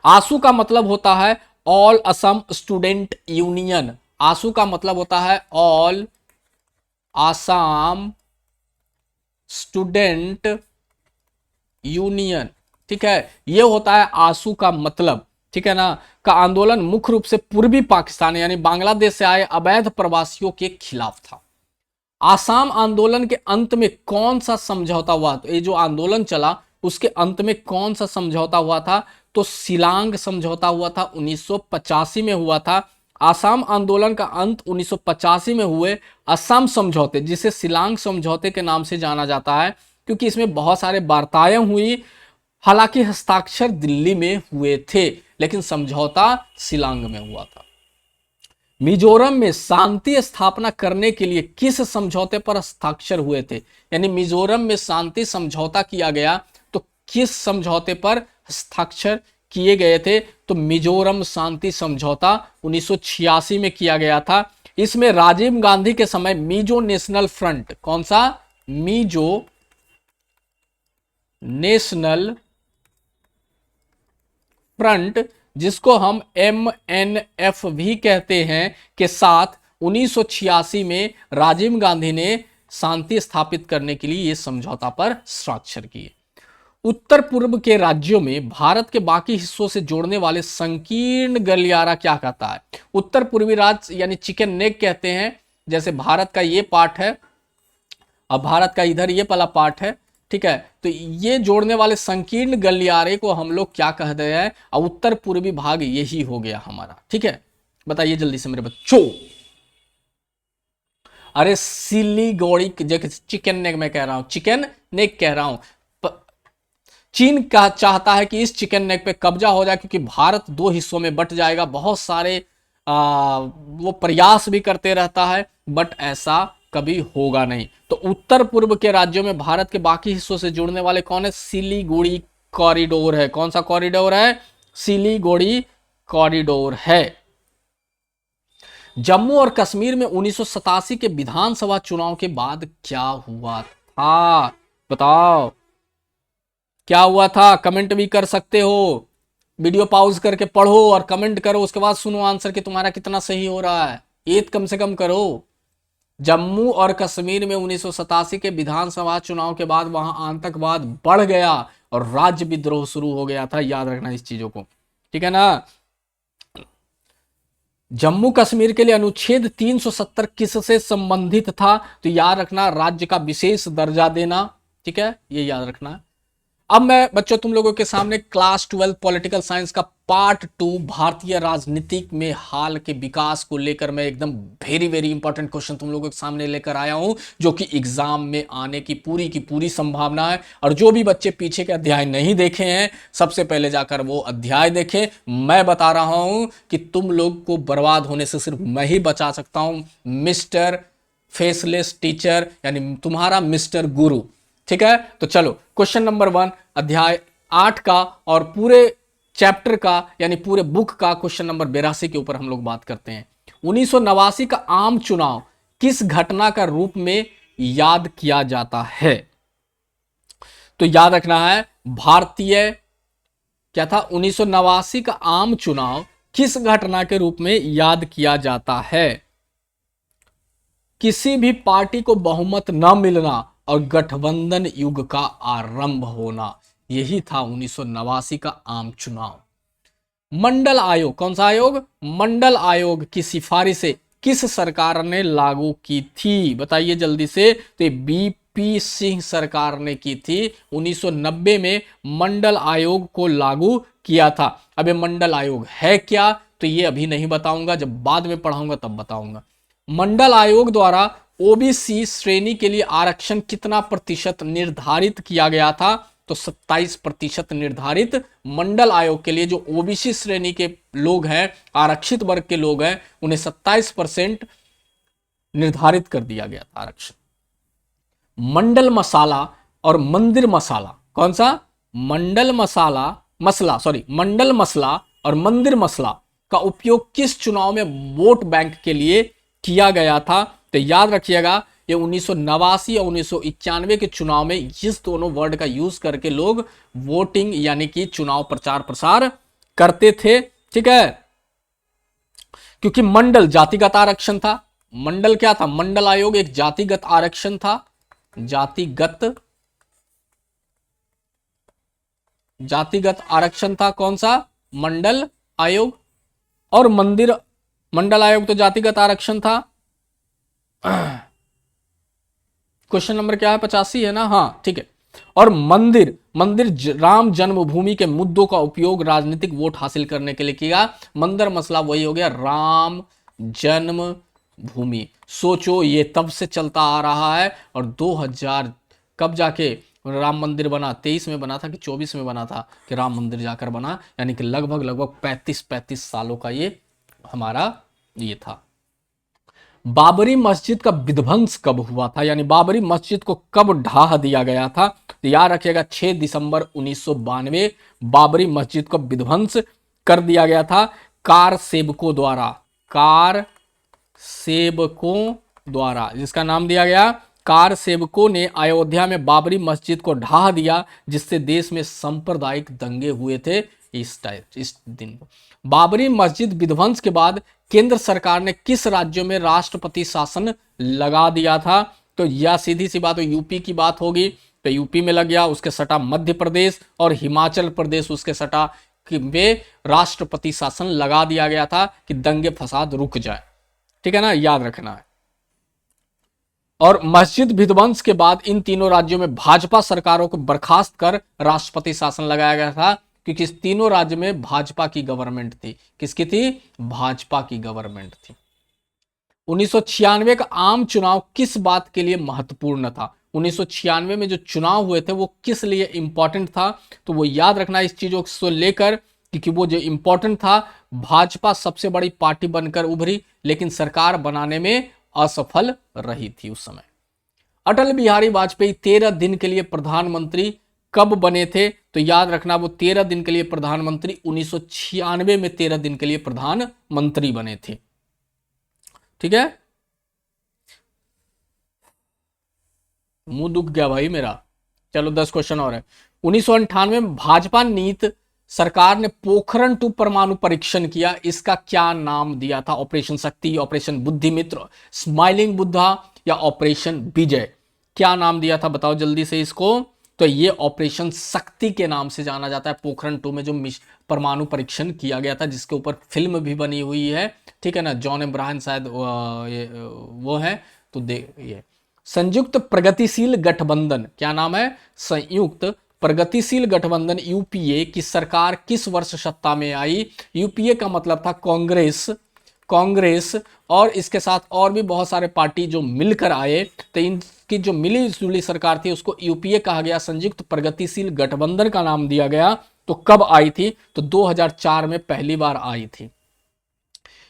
आसू का मतलब होता है ऑल असम स्टूडेंट यूनियन। आसू का मतलब होता है ऑल आसाम स्टूडेंट यूनियन, ठीक है, ये होता है आसू का मतलब, ठीक है ना। का आंदोलन मुख्य रूप से पूर्वी पाकिस्तान यानी बांग्लादेश से आए अवैध प्रवासियों के खिलाफ था। आसाम आंदोलन के अंत में कौन सा समझौता हुआ? तो ये जो आंदोलन चला उसके अंत में कौन सा समझौता हुआ था? तो शिलांग समझौता हुआ था, 1985 में हुआ था। आसाम आंदोलन का अंत 1985 में हुए असम समझौते, जिसे शिलांग समझौते के नाम से जाना जाता है, क्योंकि इसमें बहुत सारे वार्ताएं हुई। हालांकि हस्ताक्षर दिल्ली में हुए थे, लेकिन समझौता शिलांग में हुआ था। मिजोरम में शांति स्थापना करने के लिए किस समझौते पर हस्ताक्षर हुए थे? यानी मिजोरम में शांति समझौता किया गया तो किस समझौते पर हस्ताक्षर किए गए थे? तो मिजोरम शांति समझौता 1986 में किया गया था। इसमें राजीव गांधी के समय मिजो नेशनल फ्रंट, कौन सा? मिजो नेशनल फ्रंट, जिसको हम MNF भी कहते हैं, के साथ 1986 में राजीव गांधी ने शांति स्थापित करने के लिए यह समझौता पर हस्ताक्षर किए। उत्तर पूर्व के राज्यों में भारत के बाकी हिस्सों से जोड़ने वाले संकीर्ण गलियारा क्या कहता है? उत्तर पूर्वी राज्य यानी चिकन नेक कहते हैं, जैसे भारत का ये पार्ट है और भारत का इधर ये वाला पार्ट है, ठीक है। तो ये जोड़ने वाले संकीर्ण गलियारे को हम लोग क्या कहते हैं? और उत्तर पूर्वी भाग यही हो गया हमारा, ठीक है। बताइए जल्दी से मेरे बच्चों। अरे सिलीगुड़ी, चिकन नेक मैं कह रहा हूं, चिकन नेक कह रहा हूं। चीन का चाहता है कि इस चिकन नेक पे कब्जा हो जाए, क्योंकि भारत दो हिस्सों में बट जाएगा। बहुत सारे वो प्रयास भी करते रहता है, बट ऐसा कभी होगा नहीं। तो उत्तर पूर्व के राज्यों में भारत के बाकी हिस्सों से जुड़ने वाले कौन है? सिलीगुड़ी कॉरिडोर है। कौन सा कॉरिडोर है? सिलीगुड़ी कॉरिडोर है। जम्मू और कश्मीर में 1987 के विधानसभा चुनाव के बाद क्या हुआ था? बताओ क्या हुआ था? कमेंट भी कर सकते हो, वीडियो पॉज करके पढ़ो और कमेंट करो, उसके बाद सुनो आंसर कि तुम्हारा कितना सही हो रहा है। ये कम से कम करो। जम्मू और कश्मीर में 1987 के विधानसभा चुनाव के बाद वहां आतंकवाद बढ़ गया और राज्य विद्रोह शुरू हो गया था। याद रखना इस चीजों को, ठीक है ना। जम्मू कश्मीर के लिए अनुच्छेद 370 किससे संबंधित था? तो याद रखना, राज्य का विशेष दर्जा देना, ठीक है, ये याद रखना। अब मैं बच्चों तुम लोगों के सामने क्लास 12 पॉलिटिकल साइंस का पार्ट 2 भारतीय राजनीतिक में हाल के विकास को लेकर मैं एकदम वेरी इंपॉर्टेंट क्वेश्चन तुम लोगों के सामने लेकर आया हूं, जो कि एग्जाम में आने की पूरी संभावना है। और जो भी बच्चे पीछे के अध्याय नहीं देखे हैं, सबसे पहले जाकर वो अध्याय देखें। मैं बता रहा हूं कि तुम लोग को बर्बाद होने से सिर्फ मैं ही बचा सकता हूं, मिस्टर फेसलेस टीचर, यानी तुम्हारा मिस्टर गुरु, ठीक है। तो चलो क्वेश्चन नंबर 1 अध्याय 8 का और पूरे चैप्टर का यानी पूरे बुक का क्वेश्चन नंबर 82 के ऊपर हम लोग बात करते हैं। 1989 का आम चुनाव किस घटना का रूप में याद किया जाता है? तो याद रखना है, भारतीय क्या था? 1989 का आम चुनाव किस घटना के रूप में याद किया जाता है? किसी भी पार्टी को बहुमत न मिलना और गठबंधन युग का आरंभ होना, यही था 1989 का आम चुनाव। मंडल आयोग, कौन सा आयोग? मंडल आयोग की सिफारिशें किस सरकार ने लागू की थी? बताइए जल्दी से। तो बीपी सिंह सरकार ने की थी। 1990 में मंडल आयोग को लागू किया था। अब ये मंडल आयोग है क्या? तो ये अभी नहीं बताऊंगा, जब बाद में पढ़ाऊंगा तब बताऊंगा। मंडल आयोग द्वारा ओबीसी श्रेणी के लिए आरक्षण कितना प्रतिशत निर्धारित किया गया था? तो 27% निर्धारित मंडल आयोग के लिए। जो ओबीसी श्रेणी के लोग हैं, आरक्षित वर्ग के लोग हैं, उन्हें 27% निर्धारित कर दिया गया था आरक्षण। मंडल मसाला और मंदिर मसाला, कौन सा? मंडल मसला और मंदिर मसला का उपयोग किस चुनाव में वोट बैंक के लिए किया गया था? तो याद रखिएगा, ये 1989 और 1991 के चुनाव में इस दोनों वर्ड का यूज करके लोग वोटिंग यानी कि चुनाव प्रचार प्रसार करते थे, ठीक है। क्योंकि मंडल जातिगत आरक्षण था। मंडल क्या था? मंडल आयोग एक जातिगत आरक्षण था, जातिगत आरक्षण था। कौन सा? मंडल आयोग। और मंडल आयोग तो जातिगत आरक्षण था। क्वेश्चन नंबर क्या है? 85 है ना? हाँ, ठीक है। और मंदिर राम जन्मभूमि के मुद्दों का उपयोग राजनीतिक वोट हासिल करने के लिए किया। मंदिर मसला वही हो गया, राम जन्मभूमि। सोचो, ये तब से चलता आ रहा है और 2000 कब जाके राम मंदिर बना 23 में बना था कि 24 में बना था कि राम मंदिर जाकर बना, यानी कि लगभग 35 सालों का ये हमारा ये था। बाबरी मस्जिद का विध्वंस कब हुआ था, यानी बाबरी मस्जिद को कब ढा दिया गया था, तो याद रखिएगा 6 दिसंबर 1992 बाबरी मस्जिद को विध्वंस कर दिया गया था कार सेवकों द्वारा, कार सेवकों द्वारा, जिसका नाम दिया गया कार सेवकों ने अयोध्या में बाबरी मस्जिद को ढा दिया, जिससे देश में सांप्रदायिक दंगे हुए थे इस दिन को। बाबरी मस्जिद विध्वंस के बाद केंद्र सरकार ने किस राज्यों में राष्ट्रपति शासन लगा दिया था, तो यह सीधी सी बात, तो यूपी की बात होगी, तो यूपी में लग गया, उसके सटा मध्य प्रदेश और हिमाचल प्रदेश उसके सटा में राष्ट्रपति शासन लगा दिया गया था कि दंगे फसाद रुक जाए, ठीक है ना, याद रखना है। और मस्जिद विध्वंस के बाद इन तीनों राज्यों में भाजपा सरकारों को बर्खास्त कर राष्ट्रपति शासन लगाया गया था, क्योंकि इस तीनों राज्य में भाजपा की गवर्नमेंट थी। किसकी थी? भाजपा की गवर्नमेंट थी। 1996 का आम चुनाव किस बात के लिए महत्वपूर्ण था? 1996 में जो चुनाव हुए थे वो किस लिए इंपॉर्टेंट था, तो वो याद रखना इस चीजों को लेकर, क्योंकि वो जो इंपॉर्टेंट था, भाजपा सबसे बड़ी पार्टी बनकर उभरी लेकिन सरकार बनाने में असफल रही थी उस समय। अटल बिहारी वाजपेयी 13 दिन के लिए प्रधानमंत्री कब बने थे, तो याद रखना वो 13 दिन के लिए प्रधानमंत्री 1996 में 13 दिन के लिए प्रधानमंत्री बने थे, ठीक है। मुंह दुख गया भाई मेरा। चलो 10 क्वेश्चन और है। 1998 में भाजपा नीति सरकार ने पोखरण 2 परमाणु परीक्षण किया, इसका क्या नाम दिया था? ऑपरेशन शक्ति, ऑपरेशन बुद्धिमित्र, स्माइलिंग बुद्धा या ऑपरेशन विजय, क्या नाम दिया था बताओ जल्दी से इसको। तो ये ऑपरेशन शक्ति के नाम से जाना जाता है। पोखरण 2 में जो परमाणु परीक्षण किया गया था, जिसके ऊपर फिल्म भी बनी हुई है, ठीक है ना, जॉन अब्राहम शायद वो है, तो ये संयुक्त प्रगतिशील गठबंधन, क्या नाम है? संयुक्त प्रगतिशील गठबंधन यूपीए की सरकार किस वर्ष सत्ता में आई? यूपीए का मतलब था कांग्रेस और इसके साथ और भी बहुत सारे पार्टी जो मिलकर आए, तो इनकी जो मिली जुली सरकार थी उसको यूपीए कहा गया, संयुक्त प्रगतिशील गठबंधन का नाम दिया गया। तो कब आई थी? तो 2004 में पहली बार आई थी।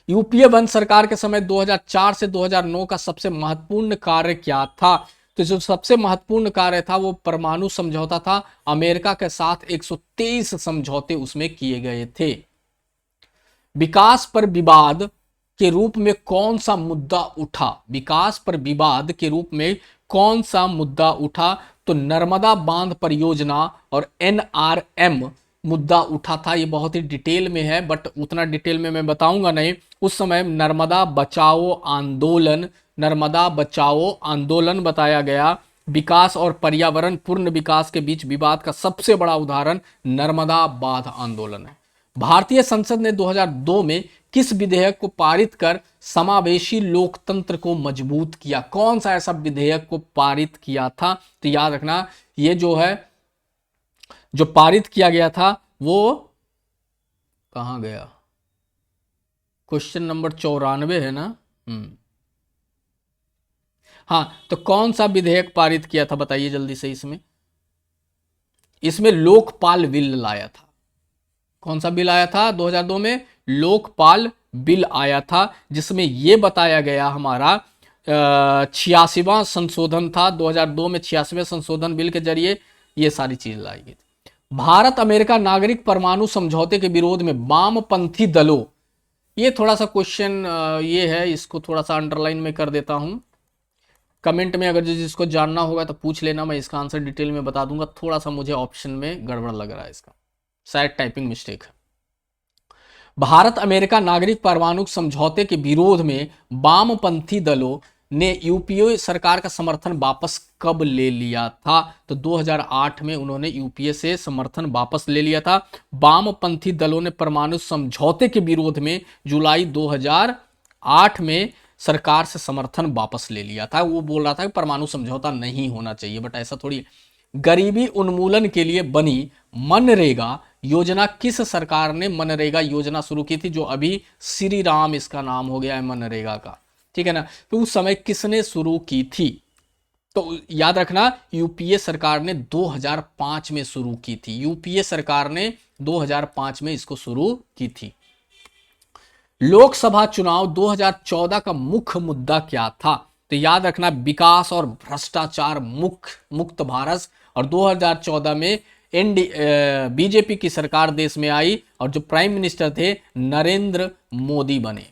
यूपीए वन सरकार के समय 2004 से 2009 का सबसे महत्वपूर्ण कार्य क्या था? तो जो सबसे महत्वपूर्ण कार्य था वो परमाणु समझौता था। अमेरिका के साथ 123 समझौते उसमें किए गए थे। विकास पर विवाद के रूप में कौन सा मुद्दा उठा? विकास पर विवाद के रूप में कौन सा मुद्दा उठा? तो नर्मदा बांध परियोजना और एनआरएम मुद्दा उठा था। ये बहुत ही डिटेल में है, बट उतना डिटेल में मैं बताऊंगा नहीं। उस समय नर्मदा बचाओ आंदोलन बताया गया। विकास और पर्यावरण पूर्ण विकास के बीच विवाद का सबसे बड़ा उदाहरण नर्मदा बांध आंदोलन है। भारतीय संसद ने 2002 में किस विधेयक को पारित कर समावेशी लोकतंत्र को मजबूत किया? कौन सा ऐसा विधेयक को पारित किया था? तो याद रखना ये जो है, जो पारित किया गया था वो कहां गया? क्वेश्चन नंबर 94 है ना। हाँ, तो कौन सा विधेयक पारित किया था बताइए जल्दी से। इसमें लोकपाल बिल लाया था। कौन सा बिल आया था? 2002 में लोकपाल बिल आया था, जिसमें यह बताया गया हमारा 86वां संशोधन था। 2002 में 86वें संशोधन बिल के जरिए ये सारी चीज लाई गई थी। भारत अमेरिका नागरिक परमाणु समझौते के विरोध में वामपंथी दलों, ये थोड़ा सा क्वेश्चन ये है, इसको थोड़ा सा अंडरलाइन में कर देता हूं। कमेंट में अगर जिसको जानना होगा तो पूछ लेना, मैं इसका आंसर डिटेल में बता दूंगा। थोड़ा सा मुझे ऑप्शन में गड़बड़ लग रहा है, इसका शायद टाइपिंग मिस्टेक है। भारत अमेरिका नागरिक परमाणु समझौते के विरोध में वामपंथी दलों ने यूपीए सरकार का समर्थन वापस कब ले लिया था? तो 2008 में उन्होंने यूपीए से समर्थन वापस ले लिया था। वामपंथी दलों ने परमाणु समझौते के विरोध में जुलाई 2008 में सरकार से समर्थन वापस ले लिया था। वो बोल रहा था कि परमाणु समझौता नहीं होना चाहिए, बट ऐसा थोड़ी। गरीबी उन्मूलन के लिए बनी मनरेगा योजना किस सरकार ने मनरेगा योजना शुरू की थी? जो अभी श्री राम इसका नाम हो गया है मनरेगा का, ठीक है ना। तो उस समय किसने शुरू की थी? तो याद रखना, यूपीए सरकार ने 2005 में शुरू की थी, यूपीए सरकार ने 2005 में इसको शुरू की थी। लोकसभा चुनाव 2014 का मुख्य मुद्दा क्या था? तो याद रखना, विकास और भ्रष्टाचार मुक्त भारत। और 2014 में बीजेपी की सरकार देश में आई और जो प्राइम मिनिस्टर थे नरेंद्र मोदी बने।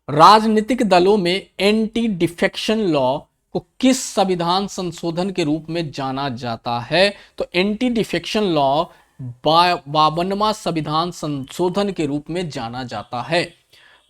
राजनीतिक दलों में एंटी डिफेक्शन लॉ को किस संविधान संशोधन के रूप में जाना जाता है? तो एंटी डिफेक्शन लॉ 52वां संविधान संशोधन के रूप में जाना जाता है।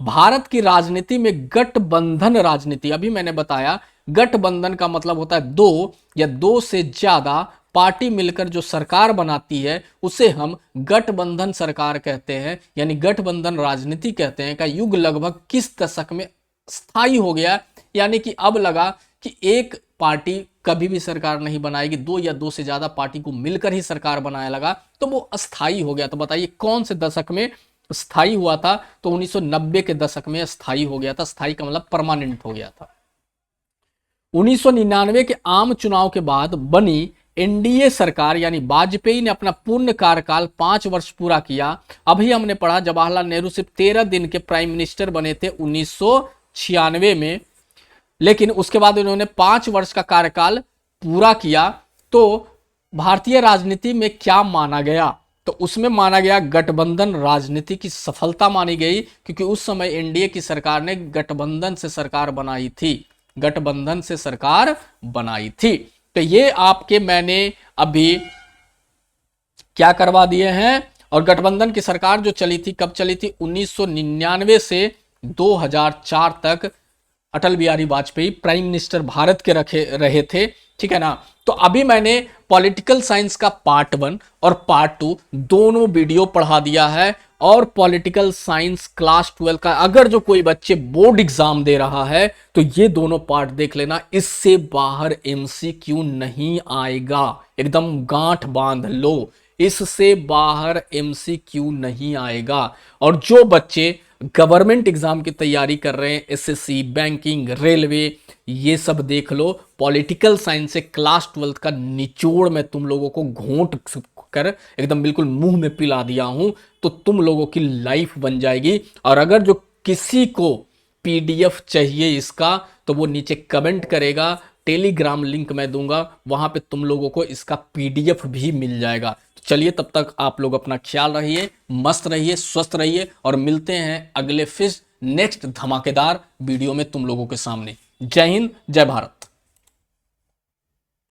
भारत की राजनीति में गठबंधन राजनीति, अभी मैंने बताया गठबंधन का मतलब होता है दो या दो से ज्यादा पार्टी मिलकर जो सरकार बनाती है उसे हम गठबंधन सरकार कहते हैं, यानी गठबंधन राजनीति कहते हैं। का युग लगभग किस दशक में स्थायी हो गया? यानी कि अब लगा कि एक पार्टी कभी भी सरकार नहीं बनाएगी, दो या दो से ज्यादा पार्टी को मिलकर ही सरकार बनाने लगा, तो वो अस्थायी हो गया। तो बताइए कौन से दशक में स्थायी हुआ था? तो 1990 के दशक में स्थायी हो गया था। स्थायी का मतलब परमानेंट हो गया था। 1999 के आम चुनाव के बाद बनी एनडीए सरकार यानी वाजपेयी ने अपना पूर्ण कार्यकाल 5 वर्ष पूरा किया। अभी हमने पढ़ा जवाहरलाल नेहरू सिर्फ 13 दिन के प्राइम मिनिस्टर बने थे 1996 में, लेकिन उसके बाद उन्होंने 5 वर्ष का कार्यकाल पूरा किया। तो भारतीय राजनीति में क्या माना गया? तो उसमें माना गया गठबंधन राजनीति की सफलता मानी गई, क्योंकि उस समय एनडीए की सरकार ने गठबंधन से सरकार बनाई थी, गठबंधन से सरकार बनाई थी। तो ये आपके मैंने अभी क्या करवा दिए हैं। और गठबंधन की सरकार जो चली थी, कब चली थी? 1999 से 2004 तक अटल बिहारी वाजपेयी प्राइम मिनिस्टर भारत के रहे थे, ठीक है ना। तो अभी मैंने पॉलिटिकल साइंस का पार्ट 1 और पार्ट 2 दोनों वीडियो पढ़ा दिया है। और पॉलिटिकल साइंस क्लास 12 का अगर जो कोई बच्चे बोर्ड एग्जाम दे रहा है तो ये दोनों पार्ट देख लेना, इससे बाहर एमसीक्यू नहीं आएगा। एकदम गांठ बांध लो, इससे बाहर एमसीक्यू नहीं आएगा। और जो बच्चे गवर्नमेंट एग्जाम की तैयारी कर रहे हैं, एसएससी, बैंकिंग, रेलवे, ये सब देख लो। पॉलिटिकल साइंस से क्लास 12 का निचोड़ मैं तुम लोगों को घोंट कर एकदम बिल्कुल मुंह में पिला दिया हूं, तो तुम लोगों की लाइफ बन जाएगी। और अगर जो किसी को पीडीएफ चाहिए इसका, तो वो नीचे कमेंट करेगा, टेलीग्राम लिंक मैं दूंगा, वहां पे तुम लोगों को इसका पीडीएफ भी मिल जाएगा। तो चलिए, तब तक आप लोग अपना ख्याल रहिए, मस्त रहिए, स्वस्थ रहिए, और मिलते हैं अगले फिर नेक्स्ट धमाकेदार वीडियो में तुम लोगों के सामने। जय हिंद, जय भारत।